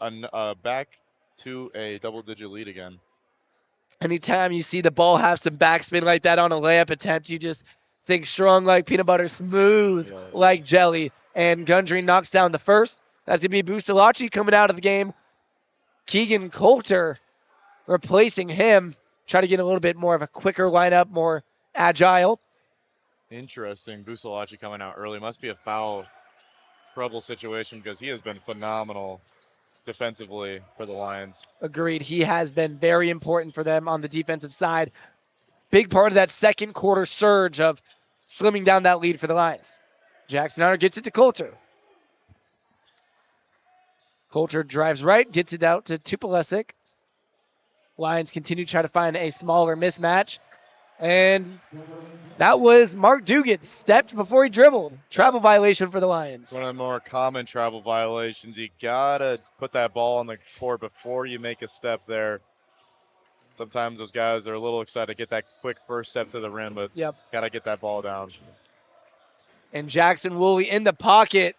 back to a double-digit lead again. Anytime you see the ball have some backspin like that on a layup attempt, you just think strong like peanut butter, smooth like jelly. And Gundry knocks down the first. That's going to be Busalachi coming out of the game. Keegan Coulter replacing him. Try to get a little bit more of a quicker lineup, more agile. Interesting. Busalachi coming out early. Must be a foul trouble situation because he has been phenomenal defensively for the Lions. Agreed. He has been very important for them on the defensive side. Big part of that second quarter surge of slimming down that lead for the Lions. Jackson Hunter gets it to Coulter. Coulter drives right, gets it out to Tupolesic. Lions continue to try to find a smaller mismatch. And that was Mark Dugan. Stepped before he dribbled. Travel violation for the Lions. One of the more common travel violations. You got to put that ball on the court before you make a step there. Sometimes those guys are a little excited to get that quick first step to the rim, but got to get that ball down. And Jackson Woolley in the pocket.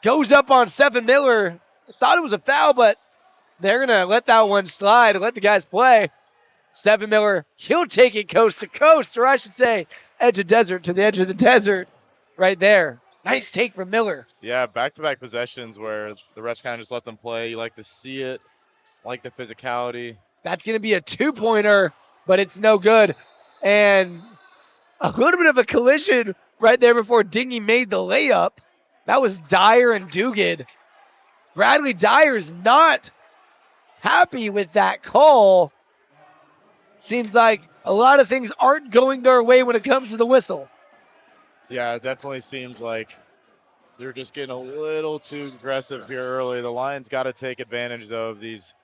Goes up on Stephen Miller. Thought it was a foul, but they're going to let that one slide and let the guys play. Stephen Miller, he'll take it coast to coast, or I should say edge of desert to the edge of the desert right there. Nice take from Miller. Yeah, back-to-back possessions where the refs kind of just let them play. You like to see it, like the physicality. That's going to be a two-pointer, but it's no good. And a little bit of a collision right there before Dingy made the layup. That was Dyer and Dugan. Bradley Dyer's not happy with that call. Seems like a lot of things aren't going their way when it comes to the whistle. Yeah, it definitely seems like they're just getting a little too aggressive here early. The Lions got to take advantage, though, of these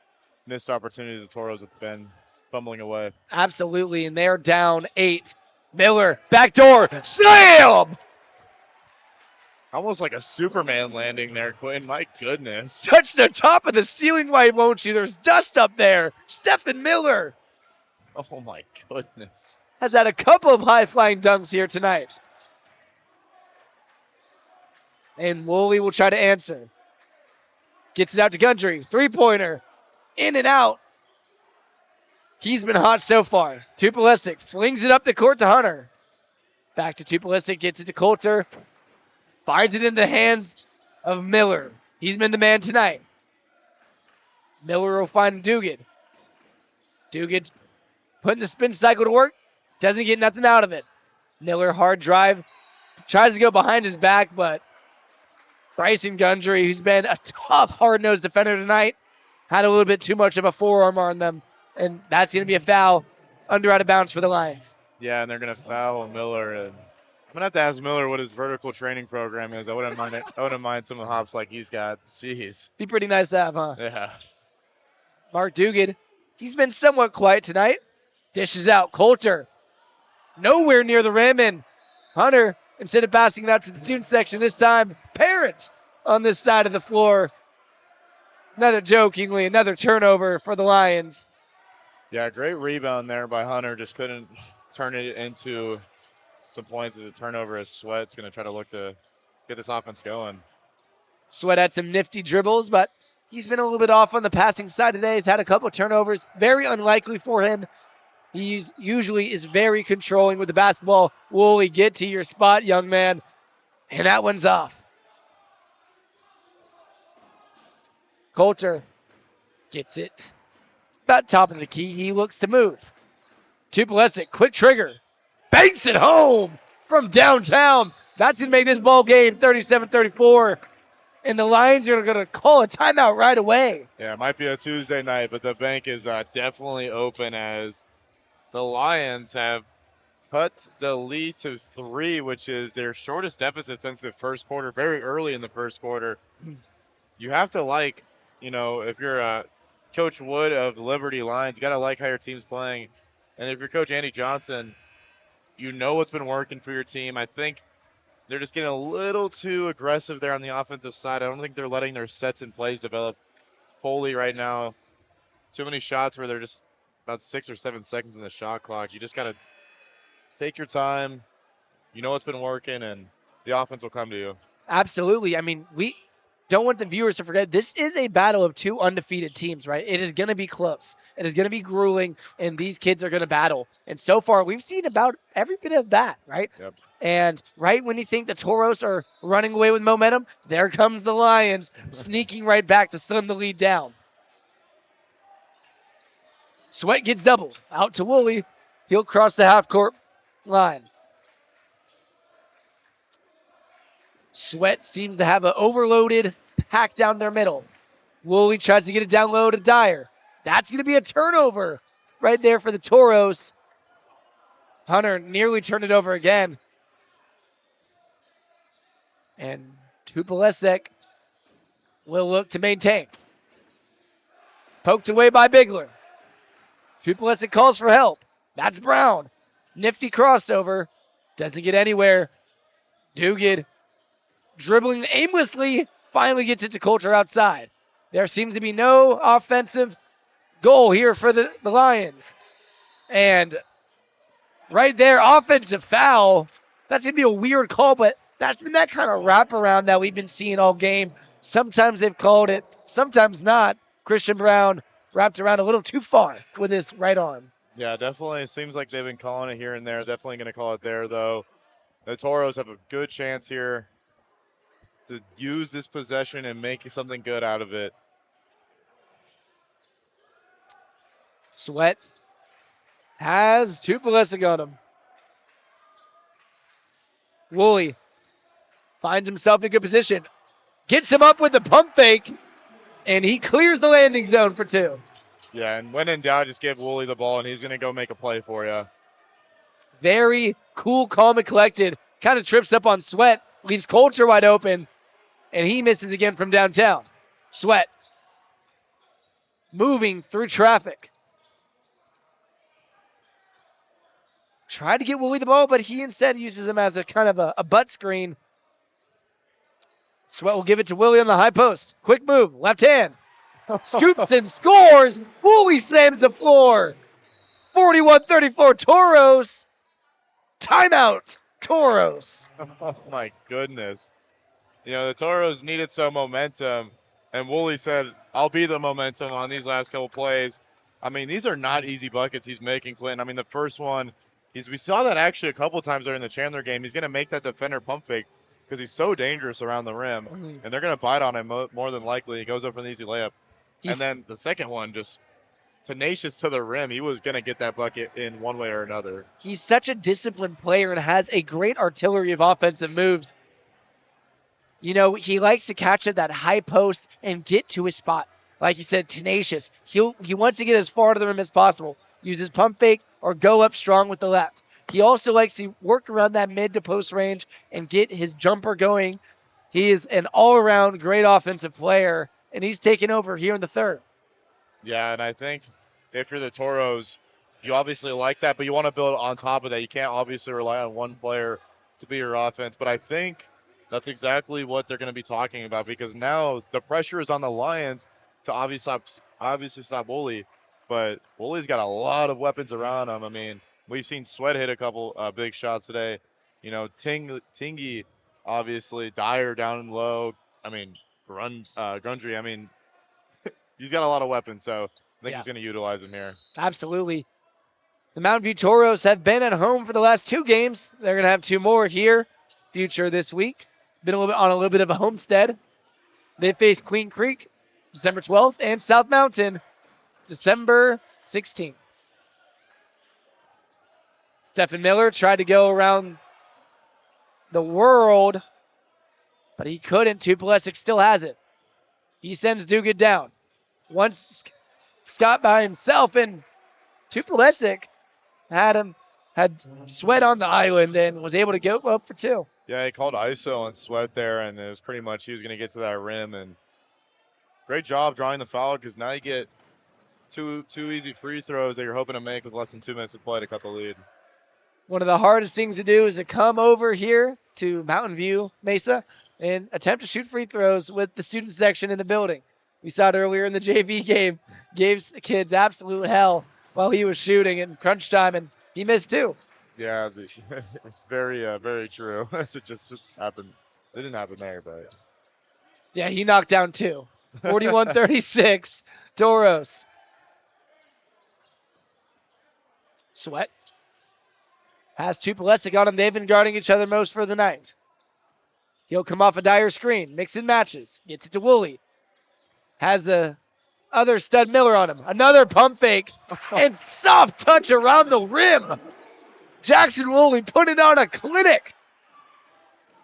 missed opportunities the Toros have been fumbling away. Absolutely, and they're down 8. Miller, backdoor, slam! Almost like a Superman landing there, Quinn. My goodness. Touch the top of the ceiling, why won't you? There's dust up there. Stephen Miller. Oh, my goodness. Has had a couple of high-flying dunks here tonight. And Woolley will try to answer. Gets it out to Gundry. Three-pointer. In and out. He's been hot so far. Tupolesic flings it up the court to Hunter. Back to Tupolesic. Gets it to Coulter. Finds it in the hands of Miller. He's been the man tonight. Miller will find Dugan. Dugan putting the spin cycle to work. Doesn't get nothing out of it. Miller, hard drive. Tries to go behind his back, but Bryson Gundry, who's been a tough, hard-nosed defender tonight, had a little bit too much of a forearm on them, and that's going to be a foul under out of bounds for the Lions. Yeah, and they're going to foul Miller. And I'm going to have to ask Miller what his vertical training program is. I wouldn't mind it. I wouldn't mind some of the hops like he's got. Jeez. Be pretty nice to have, huh? Yeah. Mark Dugan, he's been somewhat quiet tonight. Dishes out. Coulter, nowhere near the rim, and Hunter, instead of passing it out to the student section this time, Parrott on this side of the floor. Another turnover for the Lions. Yeah, great rebound there by Hunter. Just couldn't turn it into some points as a turnover as Sweat's going to try to look to get this offense going. Sweat had some nifty dribbles, but he's been a little bit off on the passing side today. He's had a couple turnovers. Very unlikely for him. He's usually is very controlling with the basketball. Woolley, get to your spot, young man. And that one's off. Coulter gets it. About top of the key. He looks to move. Tupolesic, quick trigger. Banks it home from downtown. That's going to make this ball game 37-34. And the Lions are going to call a timeout right away. Yeah, it might be a Tuesday night, but the bank is definitely open as the Lions have cut the lead to 3, which is their shortest deficit since the first quarter, very early in the first quarter. You have to if you're Coach Wood of the Liberty Lions, you got to like how your team's playing. And if you're Coach Andy Johnson, you know what's been working for your team. I think they're just getting a little too aggressive there on the offensive side. I don't think they're letting their sets and plays develop fully right now. Too many shots where they're just about 6 or 7 seconds in the shot clock. You just got to take your time. You know what's been working, and the offense will come to you. Absolutely. I mean, we don't want the viewers to forget this is a battle of 2 undefeated teams, right? It is going to be close. It is going to be grueling, and these kids are going to battle. And so far, we've seen about every bit of that, right? Yep. And right when you think the Toros are running away with momentum, there comes the Lions sneaking right back to slim the lead down. Sweat gets doubled. Out to Woolley. He'll cross the half-court line. Sweat seems to have an overloaded pack down their middle. Woolley tries to get it down low to Dyer. That's going to be a turnover right there for the Toros. Hunter nearly turned it over again. And Tupolesic will look to maintain. Poked away by Bigler. Tupolesic calls for help. That's Brown. Nifty crossover. Doesn't get anywhere. Dugan dribbling aimlessly. Finally gets it to Coulter outside. There seems to be no offensive goal here for the Lions. And right there, offensive foul. That's going to be a weird call, but that's been that kind of wraparound that we've been seeing all game. Sometimes they've called it, sometimes not. Christian Brown wrapped around a little too far with his right arm. Yeah, definitely. It seems like they've been calling it here and there. Definitely going to call it there, though. The Toros have a good chance here to use this possession and make something good out of it. Sweat has Tupolesic on him. Woolley finds himself in good position. Gets him up with the pump fake, and he clears the landing zone for 2. Yeah, and when in doubt, just give Woolley the ball, and he's going to go make a play for you. Very cool, calm, and collected. Kind of trips up on Sweat, leaves Coulter wide open, and he misses again from downtown. Sweat moving through traffic. Tried to get Woolley the ball, but he instead uses him as a kind of a butt screen. Sweat will give it to Woolley on the high post. Quick move, left hand. Scoops and scores. Woolley slams the floor. 41-34 Toros. Timeout Toros. Oh, my goodness. The Toros needed some momentum. And Woolley said, I'll be the momentum on these last couple plays. I mean, these are not easy buckets he's making, Clinton. I mean, the first one, we saw that actually a couple times during the Chandler game. He's going to make that defender pump fake because he's so dangerous around the rim. And they're going to bite on him more than likely. He goes up for an easy layup. And then the second one, just tenacious to the rim. He was going to get that bucket in one way or another. He's such a disciplined player and has a great artillery of offensive moves. You know, he likes to catch at that high post and get to his spot. Like you said, tenacious. He wants to get as far to the rim as possible. Use his pump fake or go up strong with the left. He also likes to work around that mid to post range and get his jumper going. He is an all-around great offensive player, and he's taking over here in the third. Yeah, and I think if you're the Toros, you obviously like that, but you want to build on top of that. You can't obviously rely on one player to be your offense, but I think that's exactly what they're going to be talking about because now the pressure is on the Lions to obviously stop Woolley, but Woolley's got a lot of weapons around him. I mean, we've seen Sweat hit a couple big shots today. You know, Tingy, obviously, Dyer down low. I mean, Gundry, I mean, he's got a lot of weapons, so I think he's going to utilize them here. Absolutely. The Mountain View Toros have been at home for the last 2 games. They're going to have 2 more here, future this week. Been a little bit of a homestead. They face Queen Creek December 12th and South Mountain December 16th. Stephen Miller tried to go around the world, but he couldn't. Tupolesic still has it. He sends Duguid down. Once Scott by himself, and Tupolesic had Sweat on the island and was able to go up for 2. Yeah, he called ISO on Sweat there, and it was pretty much he was going to get to that rim. And great job drawing the foul because now you get two easy free throws that you're hoping to make with less than 2 minutes to play to cut the lead. One of the hardest things to do is to come over here to Mountain View, Mesa, and attempt to shoot free throws with the student section in the building. We saw it earlier in the JV game. Gave kids absolute hell while he was shooting in crunch time, and he missed 2. Yeah, very true. It just happened. It didn't happen there, but. Yeah, he knocked down 2. 41-36, Toros. Sweat has Tupolesic on him. They've been guarding each other most for the night. He'll come off a Dyer screen, mix and matches, gets it to Woolley. Has the other stud Miller on him. Another pump fake and soft touch around the rim. Jackson Woolley put it on a clinic.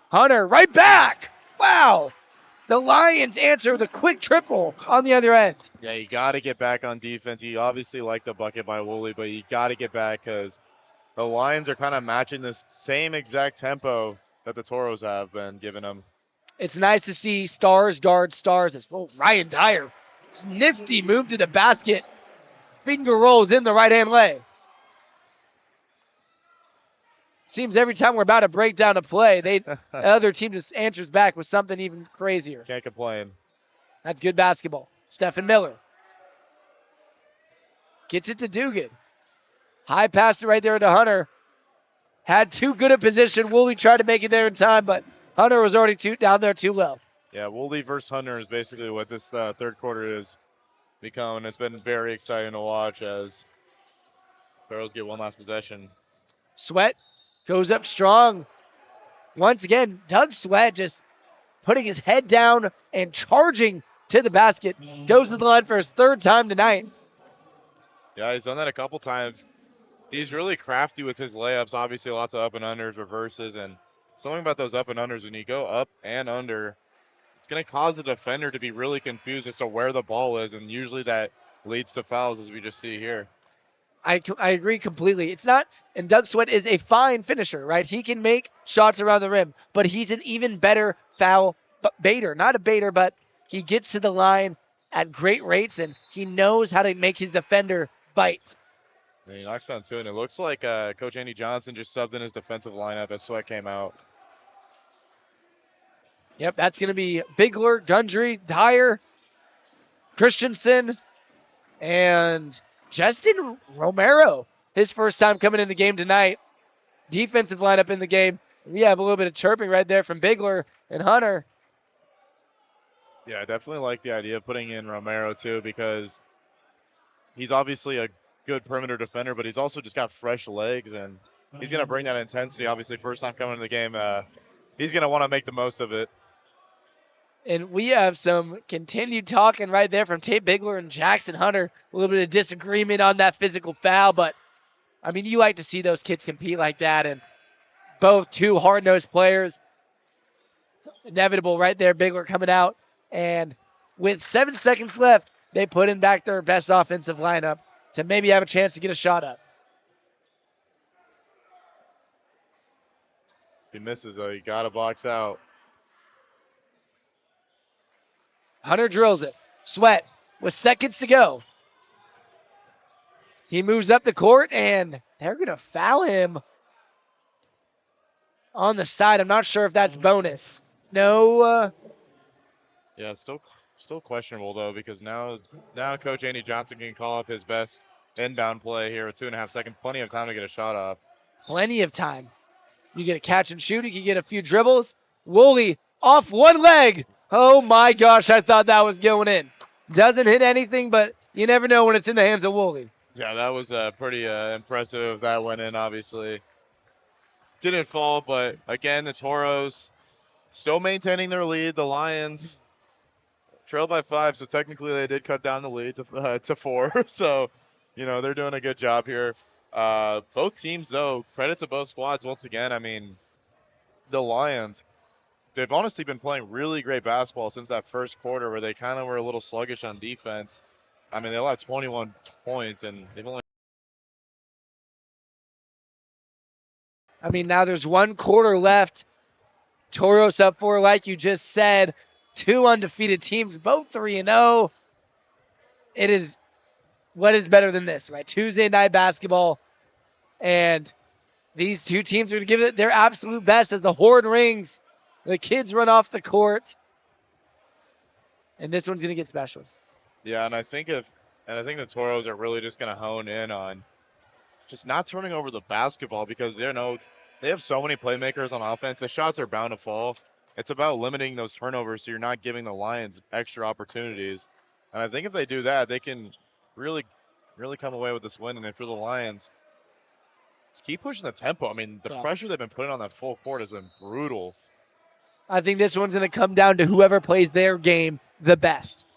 Hunter right back. Wow. The Lions answer with a quick triple on the other end. Yeah, you got to get back on defense. You obviously like the bucket by Woolley, but you got to get back because the Lions are kind of matching this same exact tempo that the Toros have been giving them. It's nice to see stars guard stars. Ryan Dyer, nifty move to the basket. Finger rolls in the right-hand leg. Seems every time we're about to break down a play, the other team just answers back with something even crazier. Can't complain. That's good basketball. Stephen Miller gets it to Duguid. High pass right there to Hunter. Had too good a position. Woolley tried to make it there in time, but Hunter was already down there too low. Yeah, Woolley versus Hunter is basically what this third quarter is becoming. It's been very exciting to watch as Barrows get one last possession. Sweat goes up strong. Once again, Doug Sweat just putting his head down and charging to the basket. Goes to the line for his 3rd time tonight. Yeah, he's done that a couple times. He's really crafty with his layups. Obviously, lots of up and unders, reverses, and something about those up and unders, when you go up and under, it's going to cause the defender to be really confused as to where the ball is, and usually that leads to fouls, as we just see here. I agree completely. It's not, and Doug Sweat is a fine finisher, right? He can make shots around the rim, but he's an even better foul baiter. Not a baiter, but he gets to the line at great rates, and he knows how to make his defender bite. And he knocks down 2, and it looks like Coach Andy Johnson just subbed in his defensive lineup as Sweat came out. Yep, that's going to be Bigler, Gundry, Dyer, Christensen, and Justin Romero. His first time coming in the game tonight. Defensive lineup in the game. We have a little bit of chirping right there from Bigler and Hunter. Yeah, I definitely like the idea of putting in Romero too because he's obviously a good perimeter defender, but he's also just got fresh legs and he's going to bring that intensity. Obviously, first time coming to the game, he's going to want to make the most of it. And we have some continued talking right there from Tate Bigler and Jackson Hunter. A little bit of disagreement on that physical foul, but I mean, you like to see those kids compete like that, and both two hard-nosed players. It's inevitable right there, Bigler coming out, and with 7 seconds left, they put in back their best offensive lineup to maybe have a chance to get a shot up. He misses though. You got to box out. Hunter drills it. Sweat with seconds to go. He moves up the court, and they're going to foul him on the side. I'm not sure if that's bonus. No. Yeah, still questionable though because now Coach Andy Johnson can call up his best inbound play here with 2.5 seconds. Plenty of time to get a shot off. Plenty of time. You get a catch and shoot. You can get a few dribbles. Woolley off one leg. Oh my gosh, I thought that was going in. Doesn't hit anything, but you never know when it's in the hands of Woolley. Yeah, that was pretty impressive. That went in, obviously. Didn't fall, but again, the Toros still maintaining their lead. The Lions trailed by 5, so technically they did cut down the lead to 4. So, they're doing a good job here. Both teams, though, credit to both squads once again. I mean, the Lions, they've honestly been playing really great basketball since that first quarter where they kind of were a little sluggish on defense. I mean, they allowed 21 points, and they've only... I mean, now there's 1 quarter left. Toros up 4, like you just said. 2 undefeated teams, both 3-0. It is, what is better than this, right? Tuesday night basketball. And these two teams are going to give it their absolute best as the horn rings. The kids run off the court. And this one's going to get special. Yeah, and I think the Toros are really just going to hone in on just not turning over the basketball because they have so many playmakers on offense. The shots are bound to fall. It's about limiting those turnovers so you're not giving the Lions extra opportunities. And I think if they do that, they can really, really come away with this win. And if you're the Lions, just keep pushing the tempo. I mean, the pressure they've been putting on that full court has been brutal. I think this one's going to come down to whoever plays their game the best.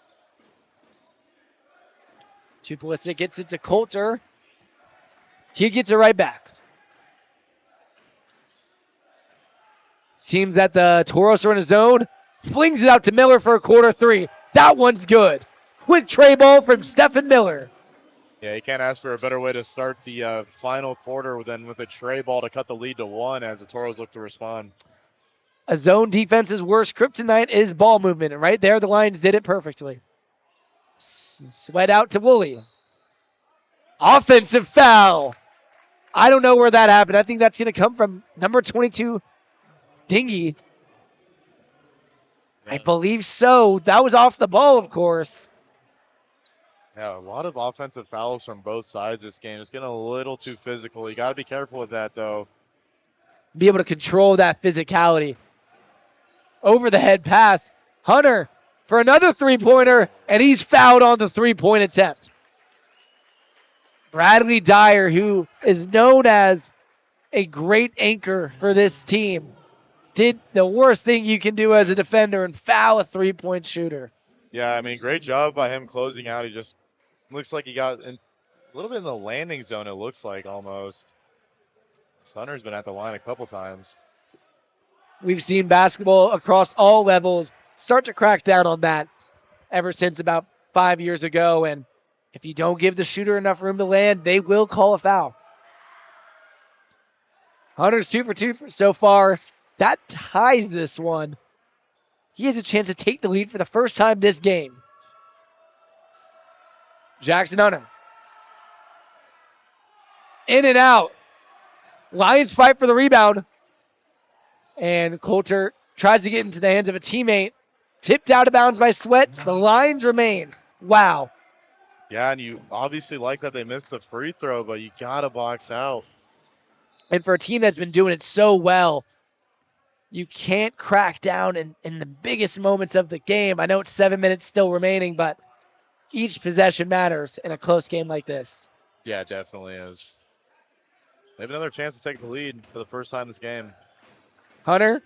Tupulistic gets it to Coulter. He gets it right back. Seems that the Toros are in a zone. Flings it out to Miller for a quarter 3. That one's good. Quick tray ball from Stephen Miller. Yeah, you can't ask for a better way to start the final quarter than with a tray ball to cut the lead to 1 as the Toros look to respond. A zone defense's worst kryptonite is ball movement. And right there, the Lions did it perfectly. Sweat out to Woolley. Offensive foul. I don't know where that happened. I think that's going to come from number 22, Dingy. Yeah. I believe so. That was off the ball, of course. Yeah, a lot of offensive fouls from both sides this game. It's getting a little too physical. You got to be careful with that, though. Be able to control that physicality. Over the head pass. Hunter for another three-pointer, and he's fouled on the three-point attempt. Bradley Dyer, who is known as a great anchor for this team, did the worst thing you can do as a defender and foul a three-point shooter. Yeah, I mean, great job by him closing out. He just looks like he got a little bit in the landing zone, it looks like, almost. Hunter's been at the line a couple times. We've seen basketball across all levels start to crack down on that ever since about 5 years ago, and if you don't give the shooter enough room to land, they will call a foul. Hunter's 2 for 2 so far. That ties this one. He has a chance to take the lead for the first time this game. Jackson Hunter. In and out. Lions fight for the rebound. And Coulter tries to get into the hands of a teammate. Tipped out of bounds by Sweat. The Lions remain. Wow. Yeah, and you obviously like that they missed the free throw, but you got to box out. And for a team that's been doing it so well, you can't crack down in the biggest moments of the game. I know it's 7 minutes still remaining, but each possession matters in a close game like this. Yeah, it definitely is. They have another chance to take the lead for the first time this game. Hunter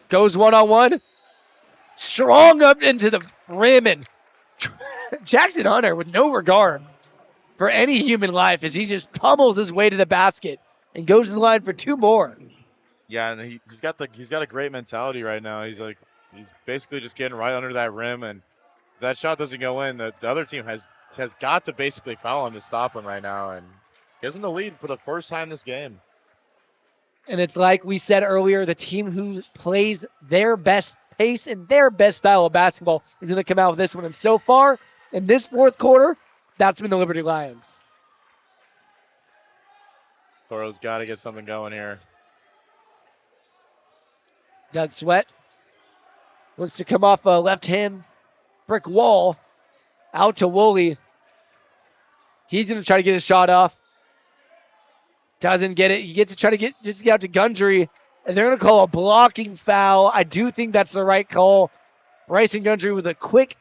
goes one-on-one. Strong up into the rim, and Jackson Hunter, with no regard for any human life, as he just pummels his way to the basket and goes to the line for 2 more. Yeah, and he's got a great mentality right now. He's basically just getting right under that rim, and if that shot doesn't go in, the other team has got to basically foul him to stop him right now, and gives him the lead for the first time this game. And it's like we said earlier, the team who plays their best pace and their best style of basketball is going to come out with this one. And so far, in this fourth quarter, that's been the Liberty Lions. Toro's got to get something going here. Doug Sweat looks to come off a left-hand brick wall out to Woolley. He's going to try to get his shot off. Doesn't get it. He gets to try to get out to Gundry, and they're going to call a blocking foul. I do think that's the right call. Bryson Gundry with a quick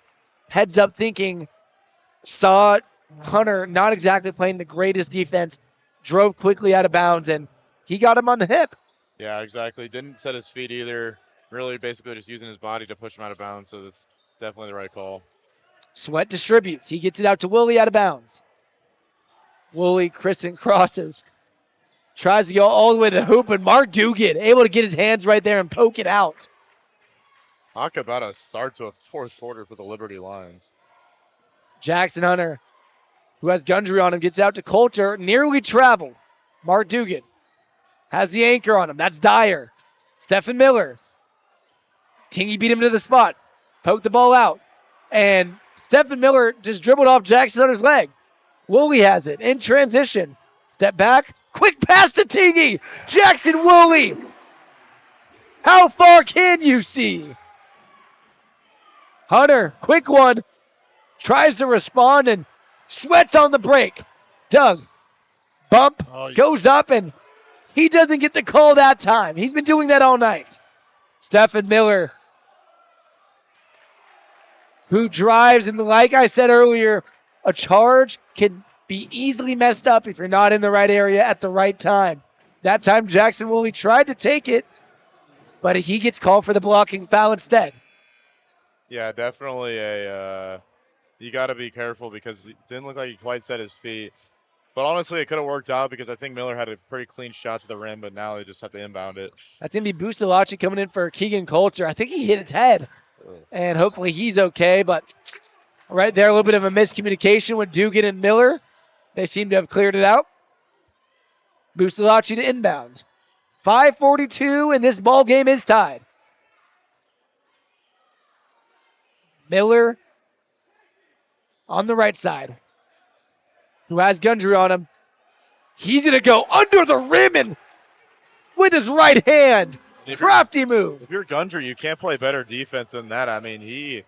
heads-up thinking, saw Hunter not exactly playing the greatest defense, drove quickly out of bounds, and he got him on the hip. Yeah, exactly. Didn't set his feet either. Really basically just using his body to push him out of bounds, so that's definitely the right call. Sweat distributes. He gets it out to Woolley out of bounds. Woolley crosses. Tries to go all the way to the hoop, and Mark Dugan able to get his hands right there and poke it out. Talk about a start to a fourth quarter for the Liberty Lions. Jackson Hunter, who has Gundry on him, gets out to Coulter. Nearly traveled. Mark Dugan has the anchor on him. That's Dyer. Stephen Miller. Tingy beat him to the spot. Poked the ball out. And Stephen Miller just dribbled off Jackson Hunter's leg. Woolley has it in transition. Step back. Quick pass to Tingy. Jackson Woolley. How far can you see? Hunter, quick one. Tries to respond, and Sweat's on the break. Doug, bump, goes up, and he doesn't get the call that time. He's been doing that all night. Stephen Miller, who drives, and like I said earlier, a charge can be easily messed up if you're not in the right area at the right time. That time, Jackson Woolley tried to take it, but he gets called for the blocking foul instead. Yeah, definitely you got to be careful because it didn't look like he quite set his feet. But honestly, it could have worked out because I think Miller had a pretty clean shot to the rim, but now they just have to inbound it. That's going to be Busalachi coming in for Keegan Coulter. I think he hit his head, and hopefully he's okay. But right there, a little bit of a miscommunication with Dugan and Miller. They seem to have cleared it out. Busalachi to inbound. 5:42, and this ball game is tied. Miller on the right side, who has Gundry on him. He's going to go under the rim and with his right hand. Crafty move. If you're Gundry, you can't play better defense than that. I mean, he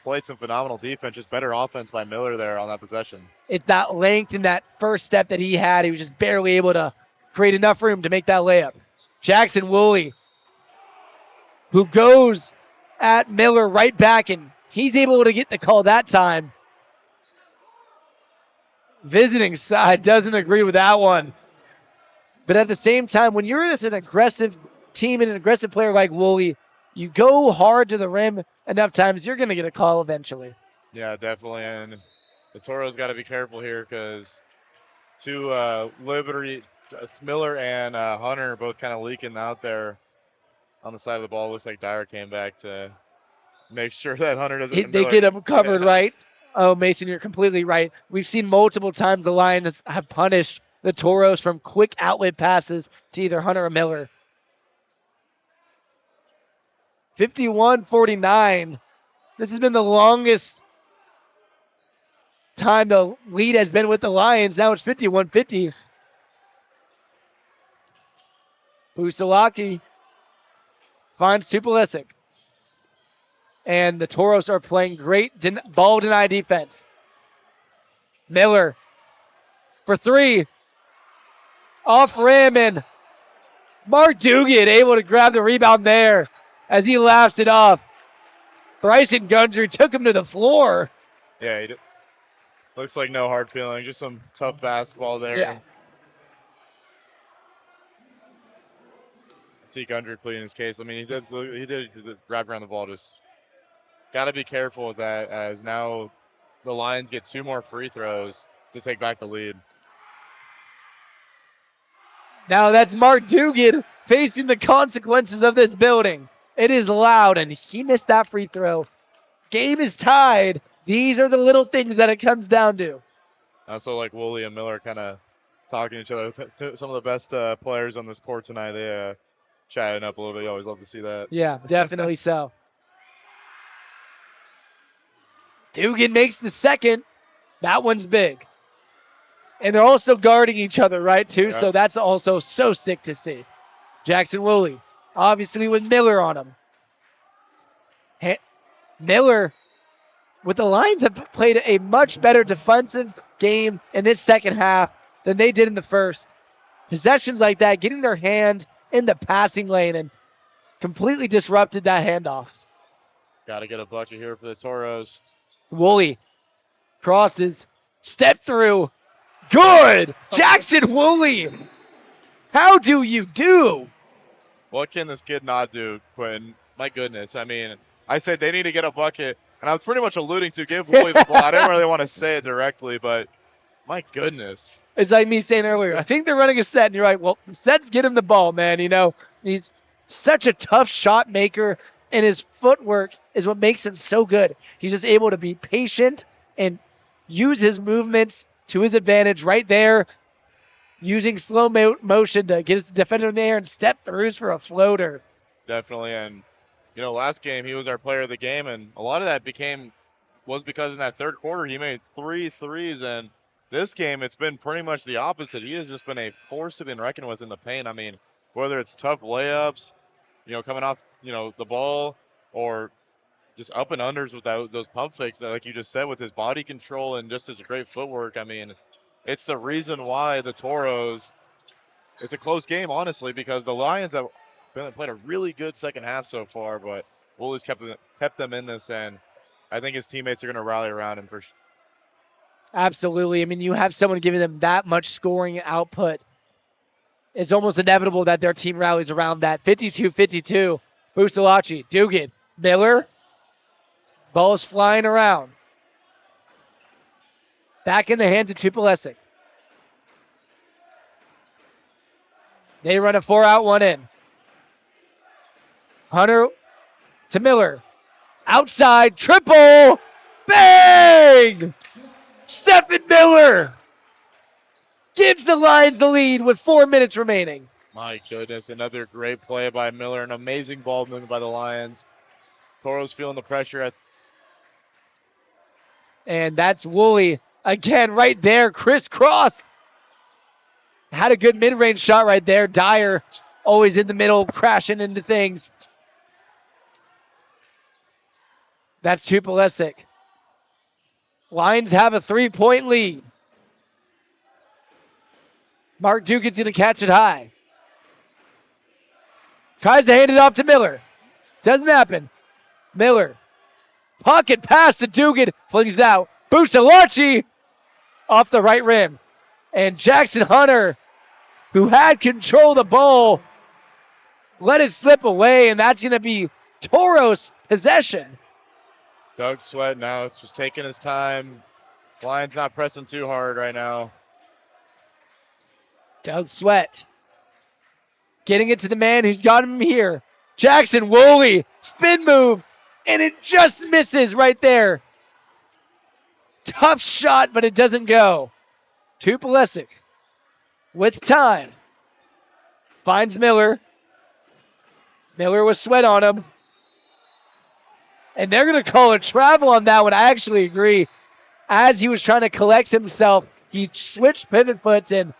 played some phenomenal defense, just better offense by Miller there on that possession. It's that length and that first step that he had. He was just barely able to create enough room to make that layup. Jackson Woolley, who goes at Miller right back, and he's able to get the call that time. Visiting side doesn't agree with that one. But at the same time, when you're an aggressive team and an aggressive player like Woolley, you go hard to the rim enough times, you're going to get a call eventually. Yeah, definitely. And the Toro's got to be careful here because Liberty, Miller and Hunter are both kind of leaking out there on the side of the ball. Looks like Dyer came back to make sure that Hunter doesn't. They get him covered right. Oh, Mason, you're completely right. We've seen multiple times the Lions have punished the Toros from quick outlet passes to either Hunter or Miller. 51-49. This has been the longest time the lead has been with the Lions. Now it's 51-50. Busalaki finds Tupolesic. And the Toros are playing great ball deny defense. Miller for three. Off rim, and Mark Dugan able to grab the rebound there as he laughs it off. Bryson Gundry took him to the floor. Yeah, looks like no hard feeling, just some tough basketball there. Yeah. See Gundry pleading his case. I mean, he did wrap around the ball. Just got to be careful with that, as now the Lions get 2 more free throws to take back the lead. Now that's Mark Dugan facing the consequences of this building. It is loud, and he missed that free throw. Game is tied. These are the little things that it comes down to. Also, like Woolley and Miller kind of talking to each other. Some of the best players on this court tonight, they chatting up a little bit. You always love to see that. Yeah, definitely so. Dugan makes the second. That one's big. And they're also guarding each other, right, too? Yeah. So that's also so sick to see. Jackson Woolley, obviously with Miller on him. Miller, with the Lions, have played a much better defensive game in this second half than they did in the first. Possessions like that, getting their hand in the passing lane and completely disrupted that handoff. Got to get a bucket here for the Toros. Woolley crosses, step through. Good! Jackson Woolley! How do you do? What can this kid not do, Quinn? My goodness. I mean, I said they need to get a bucket, and I was pretty much alluding to give Woolley the ball. I didn't really want to say it directly, but my goodness. It's like me saying earlier, I think they're running a set, and you're right. Well, sets get him the ball, man. You know, he's such a tough shot maker, and his footwork is what makes him so good. He's just able to be patient and use his movements to his advantage right there, using slow motion to get his defender in the air and step throughs for a floater. Definitely, and you know, last game he was our player of the game, and a lot of that was because in that third quarter he made 3 threes, and this game it's been pretty much the opposite. He has just been a force to be reckoned with in the paint. I mean, whether it's tough layups, you know, coming off, you know, the ball, or just up and unders with those pump fakes that, like you just said, with his body control and just his great footwork. I mean, it's the reason why the Toros, it's a close game, honestly, because the Lions have played a really good second half so far, but Woolley's kept them in this, and I think his teammates are going to rally around him for sure. Absolutely. I mean, you have someone giving them that much scoring output. It's almost inevitable that their team rallies around that. 52-52. Busalachi, Dugan, Miller. Ball is flying around. Back in the hands of Tupolesic. They run a 4-out, 1 in. Hunter to Miller. Outside, triple. Bang! Stephen Miller gives the Lions the lead with 4 minutes remaining. My goodness, another great play by Miller. An amazing ball movement by the Lions. Toros feeling the pressure. And that's Woolley again right there. Crisscross. Had a good mid-range shot right there. Dyer always in the middle, crashing into things. That's Tupolesic. Lions have a 3-point lead. Mark Dugan's going to catch it high. Tries to hand it off to Miller. Doesn't happen. Miller. Pocket pass to Dugan. Flings it out. Busalachi off the right rim. And Jackson Hunter, who had control of the ball, let it slip away, and that's going to be Toros' possession. Doug Sweat now just taking his time. Lions not pressing too hard right now. Doug Sweat getting it to the man who's got him here. Jackson Woolley, spin move, and it just misses right there. Tough shot, but it doesn't go. Tupolesic with time. Finds Miller. Miller with Sweat on him. And they're going to call a travel on that one. I actually agree. As he was trying to collect himself, he switched pivot foots and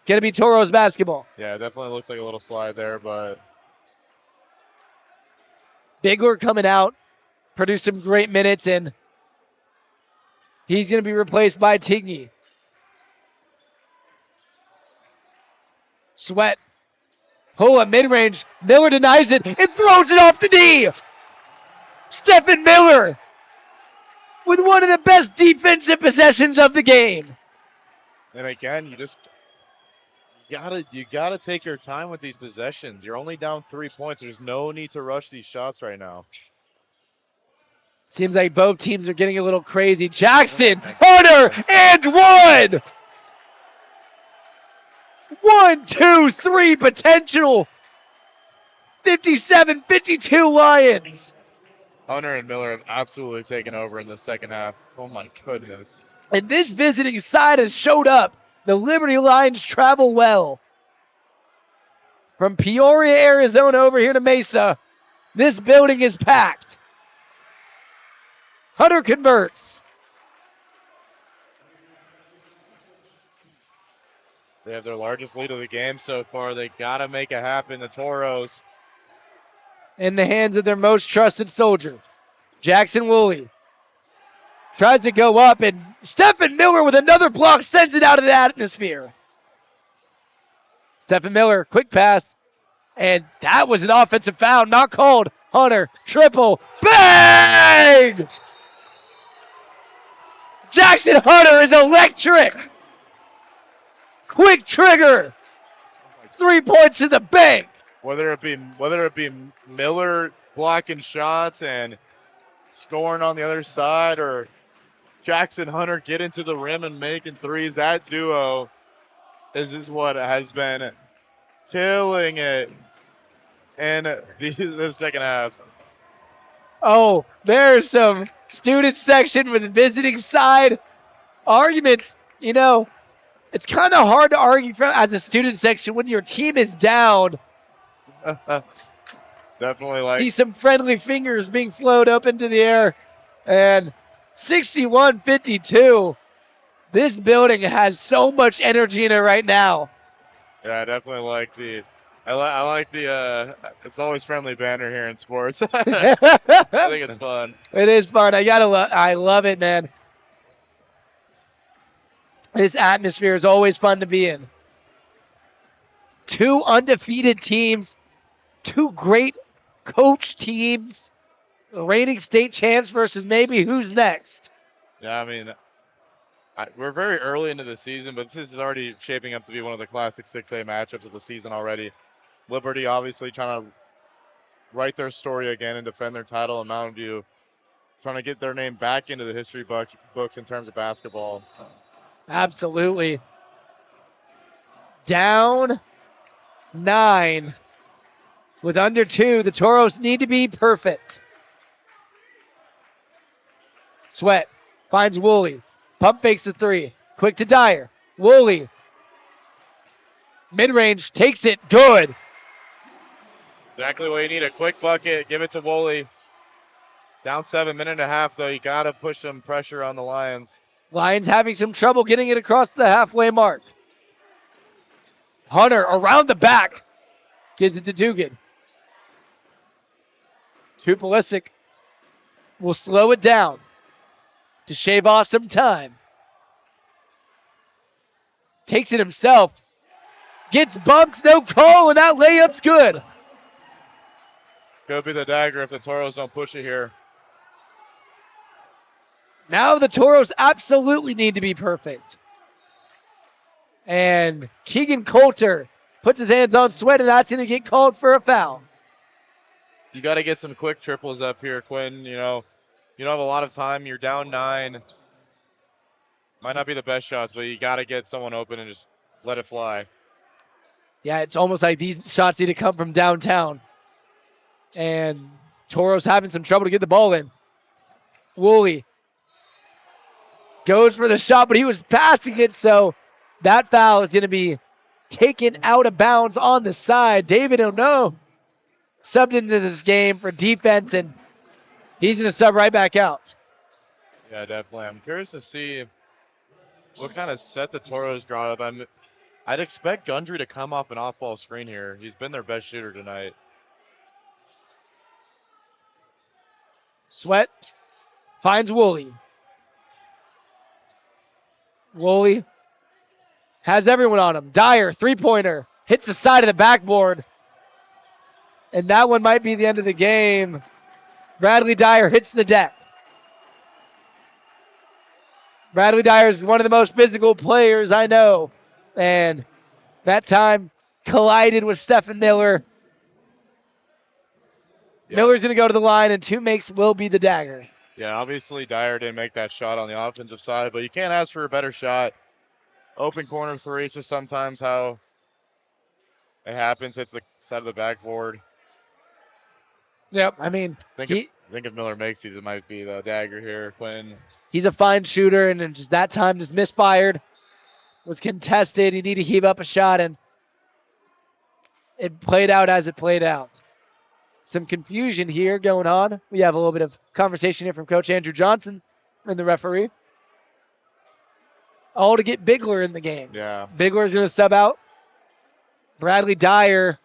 going to be Toros basketball. Yeah, it definitely looks like a little slide there, but Bigler coming out, produced some great minutes, and he's going to be replaced by Tigny. Sweat Pull-up mid-range. Miller denies it and throws it off the knee. Stephen Miller with one of the best defensive possessions of the game. And again, you gotta take your time with these possessions. You're only down 3 points. There's no need to rush these shots right now. Seems like both teams are getting a little crazy. Jackson, Hunter, and one! 1, 2, 3 potential. 57-52 Lions. Hunter and Miller have absolutely taken over in the second half. Oh my goodness. And this visiting side has showed up. The Liberty Lions travel well. From Peoria, Arizona over here to Mesa, this building is packed. Hunter converts. They have their largest lead of the game so far. They got to make it happen. The Toros. In the hands of their most trusted soldier, Jackson Woolley. Tries to go up, and Stephen Miller with another block sends it out of the atmosphere. Stephen Miller, quick pass, and that was an offensive foul, not called. Hunter, triple, bang! Jackson Hunter is electric. Quick trigger. 3 points in the bank. Whether it be Miller blocking shots and scoring on the other side, or Jackson Hunter getting to the rim and making threes, that duo is what has been killing it in the second half. Oh, there's some student section with the visiting side arguments. You know, it's kind of hard to argue as a student section when your team is down. Definitely like. See some friendly fingers being floated up into the air. And 61-52. This building has so much energy in it right now. Yeah, I definitely like the. I like the. It's always friendly banter here in sports. I think it's fun. It is fun. I love it, man. This atmosphere is always fun to be in. 2 undefeated teams, 2 great coach teams, reigning state champs versus maybe who's next. Yeah, I mean, we're very early into the season, but this is already shaping up to be one of the classic 6A matchups of the season already. Liberty obviously trying to write their story again and defend their title, and Mountain View trying to get their name back into the history books in terms of basketball. Absolutely. Down 9 with under 2. The Toros need to be perfect. Sweat finds Woolley. Pump fakes the 3. Quick to Dyer. Woolley. Mid-range. Takes it. Good. Exactly what you need. A quick bucket. Give it to Woolley. Down 7, minute and a half, though. You got to push some pressure on the Lions. Lions having some trouble getting it across the halfway mark. Hunter around the back. Gives it to Dugan. Pulisic will slow it down to shave off some time. Takes it himself. Gets bumped, no call, and that layup's good. Could be the dagger if the Toros don't push it here. Now the Toros absolutely need to be perfect. And Keegan Coulter puts his hands on Sweat, and that's going to get called for a foul. You got to get some quick triples up here, Quinn. You don't have a lot of time. You're down 9. Might not be the best shots, but you got to get someone open and just let it fly. Yeah, it's almost like these shots need to come from downtown. And Toros having some trouble to get the ball in. Woolley goes for the shot, but he was passing it, so that foul is going to be taken out of bounds on the side. David Ono subbed into this game for defense, and he's going to sub right back out. Yeah, definitely. I'm curious to see what kind of set the Toros draw up. I'd expect Gundry to come off an off-ball screen here. He's been their best shooter tonight. Sweat finds Woolley. Woolley has everyone on him. Dyer, three-pointer, hits the side of the backboard. And that one might be the end of the game. Bradley Dyer hits the deck. Bradley Dyer is one of the most physical players I know. And that time collided with Stephen Miller. Yeah. Miller's going to go to the line, and 2 makes will be the dagger. Yeah, obviously Dyer didn't make that shot on the offensive side, but you can't ask for a better shot. Open corner 3, it's just sometimes how it happens. Hits the side of the backboard. Yep, I mean, I think if Miller makes these, it might be the dagger here. Quinn. he's a fine shooter, and just that time just misfired. Was contested. He needed to heave up a shot, and it played out as it played out. Some confusion here going on. We have a little bit of conversation here from Coach Andrew Johnson and the referee. All to get Bigler in the game. Yeah. Bigler's going to sub out Bradley Dyer,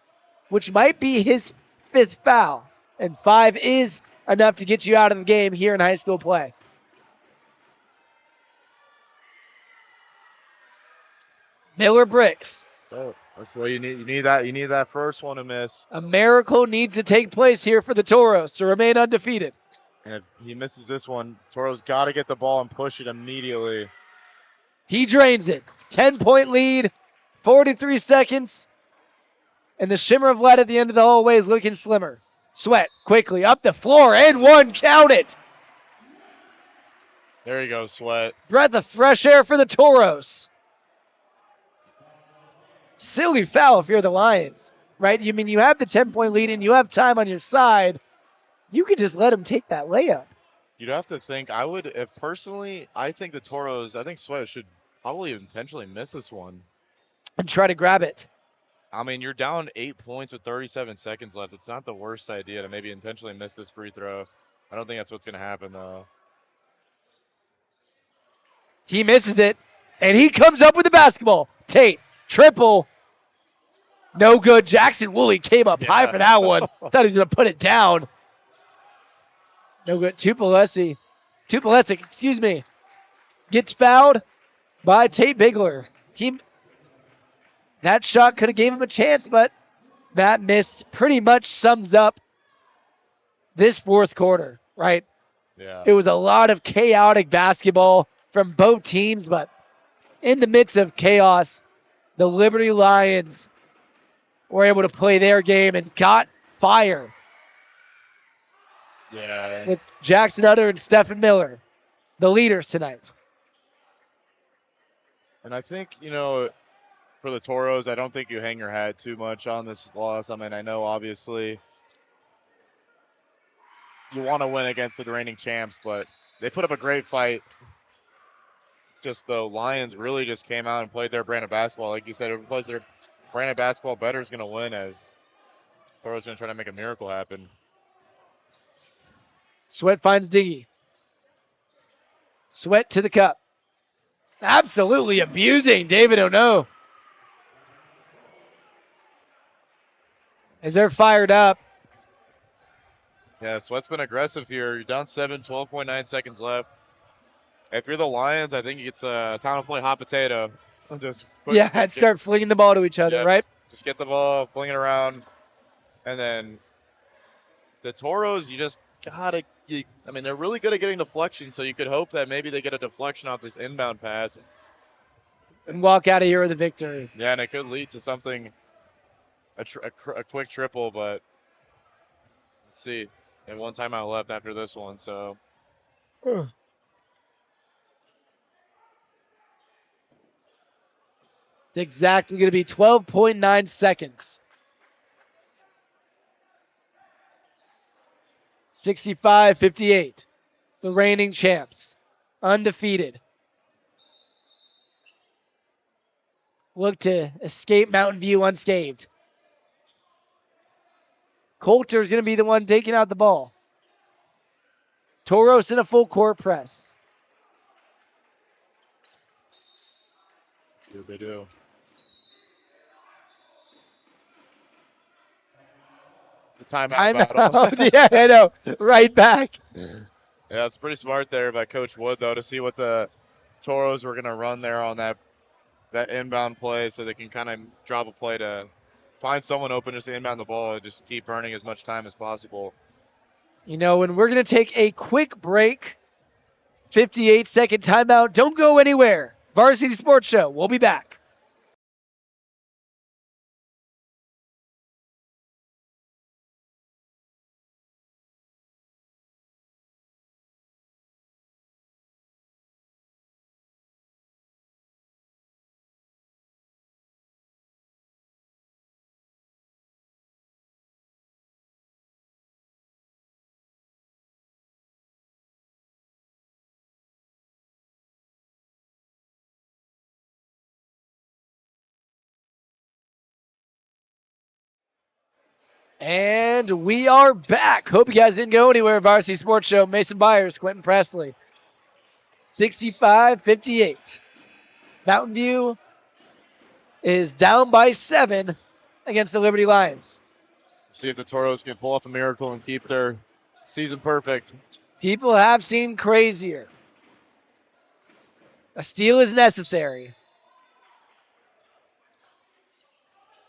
which might be his 5th foul. And 5 is enough to get you out of the game here in high school play. Miller bricks. Oh, that's what you need. You need that. You need that first one to miss. A miracle needs to take place here for the Toros to remain undefeated. And if he misses this one, Toro's got to get the ball and push it immediately. He drains it. 10-point lead, 43 seconds. And the shimmer of lead at the end of the hallway is looking slimmer. Sweat quickly up the floor and 1. Count it. There you go, Sweat. Breath of fresh air for the Toros. Silly foul if you're the Lions, right? You mean you have the 10-point lead and you have time on your side. You could just let him take that layup. You'd have to think. I would, if personally, I think the Toros, I think Sweat should probably intentionally miss this one. And try to grab it. I mean, you're down 8 points with 37 seconds left. It's not the worst idea to maybe intentionally miss this free throw. I don't think that's what's going to happen, though. He misses it, and he comes up with the basketball. Tate, triple. No good. Jackson Woolley came up high for that one. Thought he was going to put it down. No good. Tupolesic, excuse me, gets fouled by Tate Bigler. That shot could have gave him a chance, but that miss pretty much sums up this 4th quarter, right? Yeah. It was a lot of chaotic basketball from both teams, but in the midst of chaos, the Liberty Lions were able to play their game and got fire. Yeah. With Jackson Utter and Stephen Miller, the leaders tonight. And I think, for the Toros, I don't think you hang your hat too much on this loss. I mean, I know obviously you want to win against the reigning champs, but they put up a great fight. Just the Lions really just came out and played their brand of basketball. Like you said, whoever plays their brand of basketball better is going to win, as Toros going to try to make a miracle happen. Sweat finds Diggy. Sweat to the cup. Absolutely abusing David Ono. As they're fired up. Yeah, Sweat's been aggressive here. You're down 7, 12.9 seconds left. If you're the Lions, I think it's time to play hot potato. Start flinging the ball to each other, right? Just get the ball, fling it around. And then the Toros, you just gotta, they're really good at getting deflection, so you could hope that maybe they get a deflection off this inbound pass. And walk out of here with a victory. Yeah, and it could lead to something, a quick triple, but let's see. And 1 timeout left after this one, so. It's exactly going to be 12.9 seconds. 65-58. The reigning champs. Undefeated. Look to escape Mountain View unscathed. Coulter's going to be the one taking out the ball. Toros in a full court press. See what they do. The timeout battle. Yeah, I know. Right back. Yeah, it's pretty smart there by Coach Wood, though, to see what the Toros were going to run there on that inbound play, so they can kind of drop a play to find someone open just to inbound the ball and just keep burning as much time as possible. You know, and we're going to take a quick break. 58-second timeout. Don't go anywhere. Varsity Sports Show. We'll be back. And we are back. Hope you guys didn't go anywhere. Varsity Sports Show. Mason Byers, Quentin Presley. 65-58. Mountain View is down by 7 against the Liberty Lions. See if the Toros can pull off a miracle and keep their season perfect. People have seen crazier. A steal is necessary.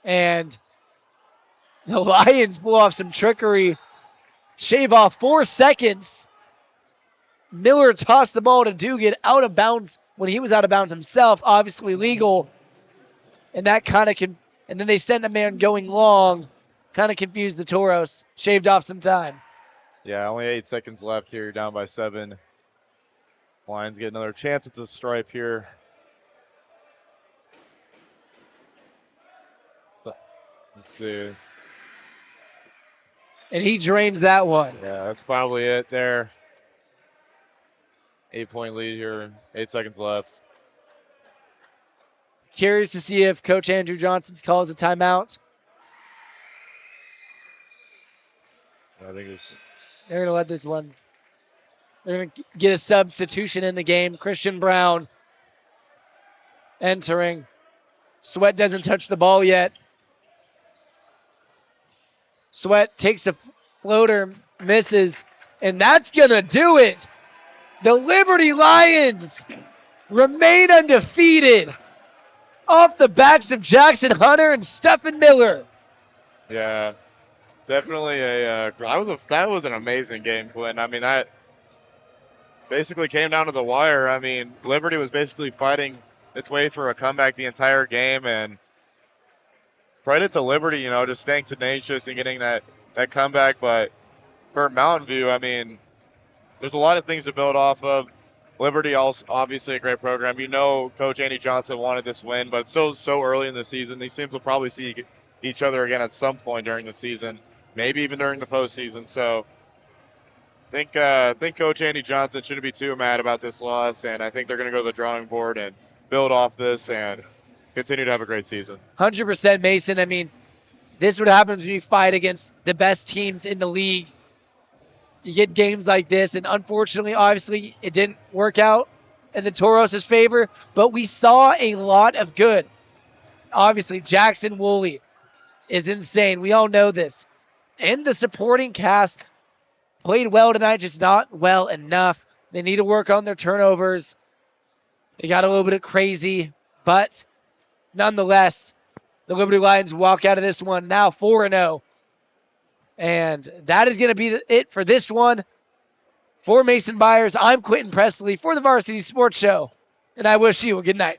And the Lions pull off some trickery. Shave off 4 seconds. Miller tossed the ball to Dugan out of bounds when he was out of bounds himself. Obviously legal. And that kind of and then they sent a man going long. Kind of confused the Toros. Shaved off some time. Yeah, only 8 seconds left here. You're down by 7. Lions get another chance at the stripe here. Let's see. And he drains that one. Yeah, that's probably it there. 8-point lead here. 8 seconds left. Curious to see if Coach Andrew Johnson calls a timeout. I think it's. They're going to let this one. They're going to get a substitution in the game. Christian Brown entering. Sweat doesn't touch the ball yet. Sweat takes a floater, misses, and that's going to do it. The Liberty Lions remain undefeated off the backs of Jackson Hunter and Stephen Miller. Yeah, definitely that was an amazing game, Quinn. I mean, that basically came down to the wire. I mean, Liberty was basically fighting its way for a comeback the entire game, and credit to Liberty, you know, just staying tenacious and getting that comeback. But for Mountain View, I mean, there's a lot of things to build off of. Liberty, also obviously a great program. You know, Coach Andy Johnson wanted this win, but it's still so early in the season. These teams will probably see each other again at some point during the season, maybe even during the postseason. So I think Coach Andy Johnson shouldn't be too mad about this loss, and I think they're going to go to the drawing board and build off this and continue to have a great season. 100% Mason. I mean, this is what happens when you fight against the best teams in the league. You get games like this, and unfortunately, obviously, it didn't work out in the Toros' favor, but we saw a lot of good. Obviously, Jackson Woolley is insane. We all know this. And the supporting cast played well tonight, just not well enough. They need to work on their turnovers. They got a little bit of crazy, but nonetheless, the Liberty Lions walk out of this one now 4-0. And that is going to be it for this one. For Mason Byers, I'm Quentin Presley for the Varsity Sports Show, and I wish you a good night.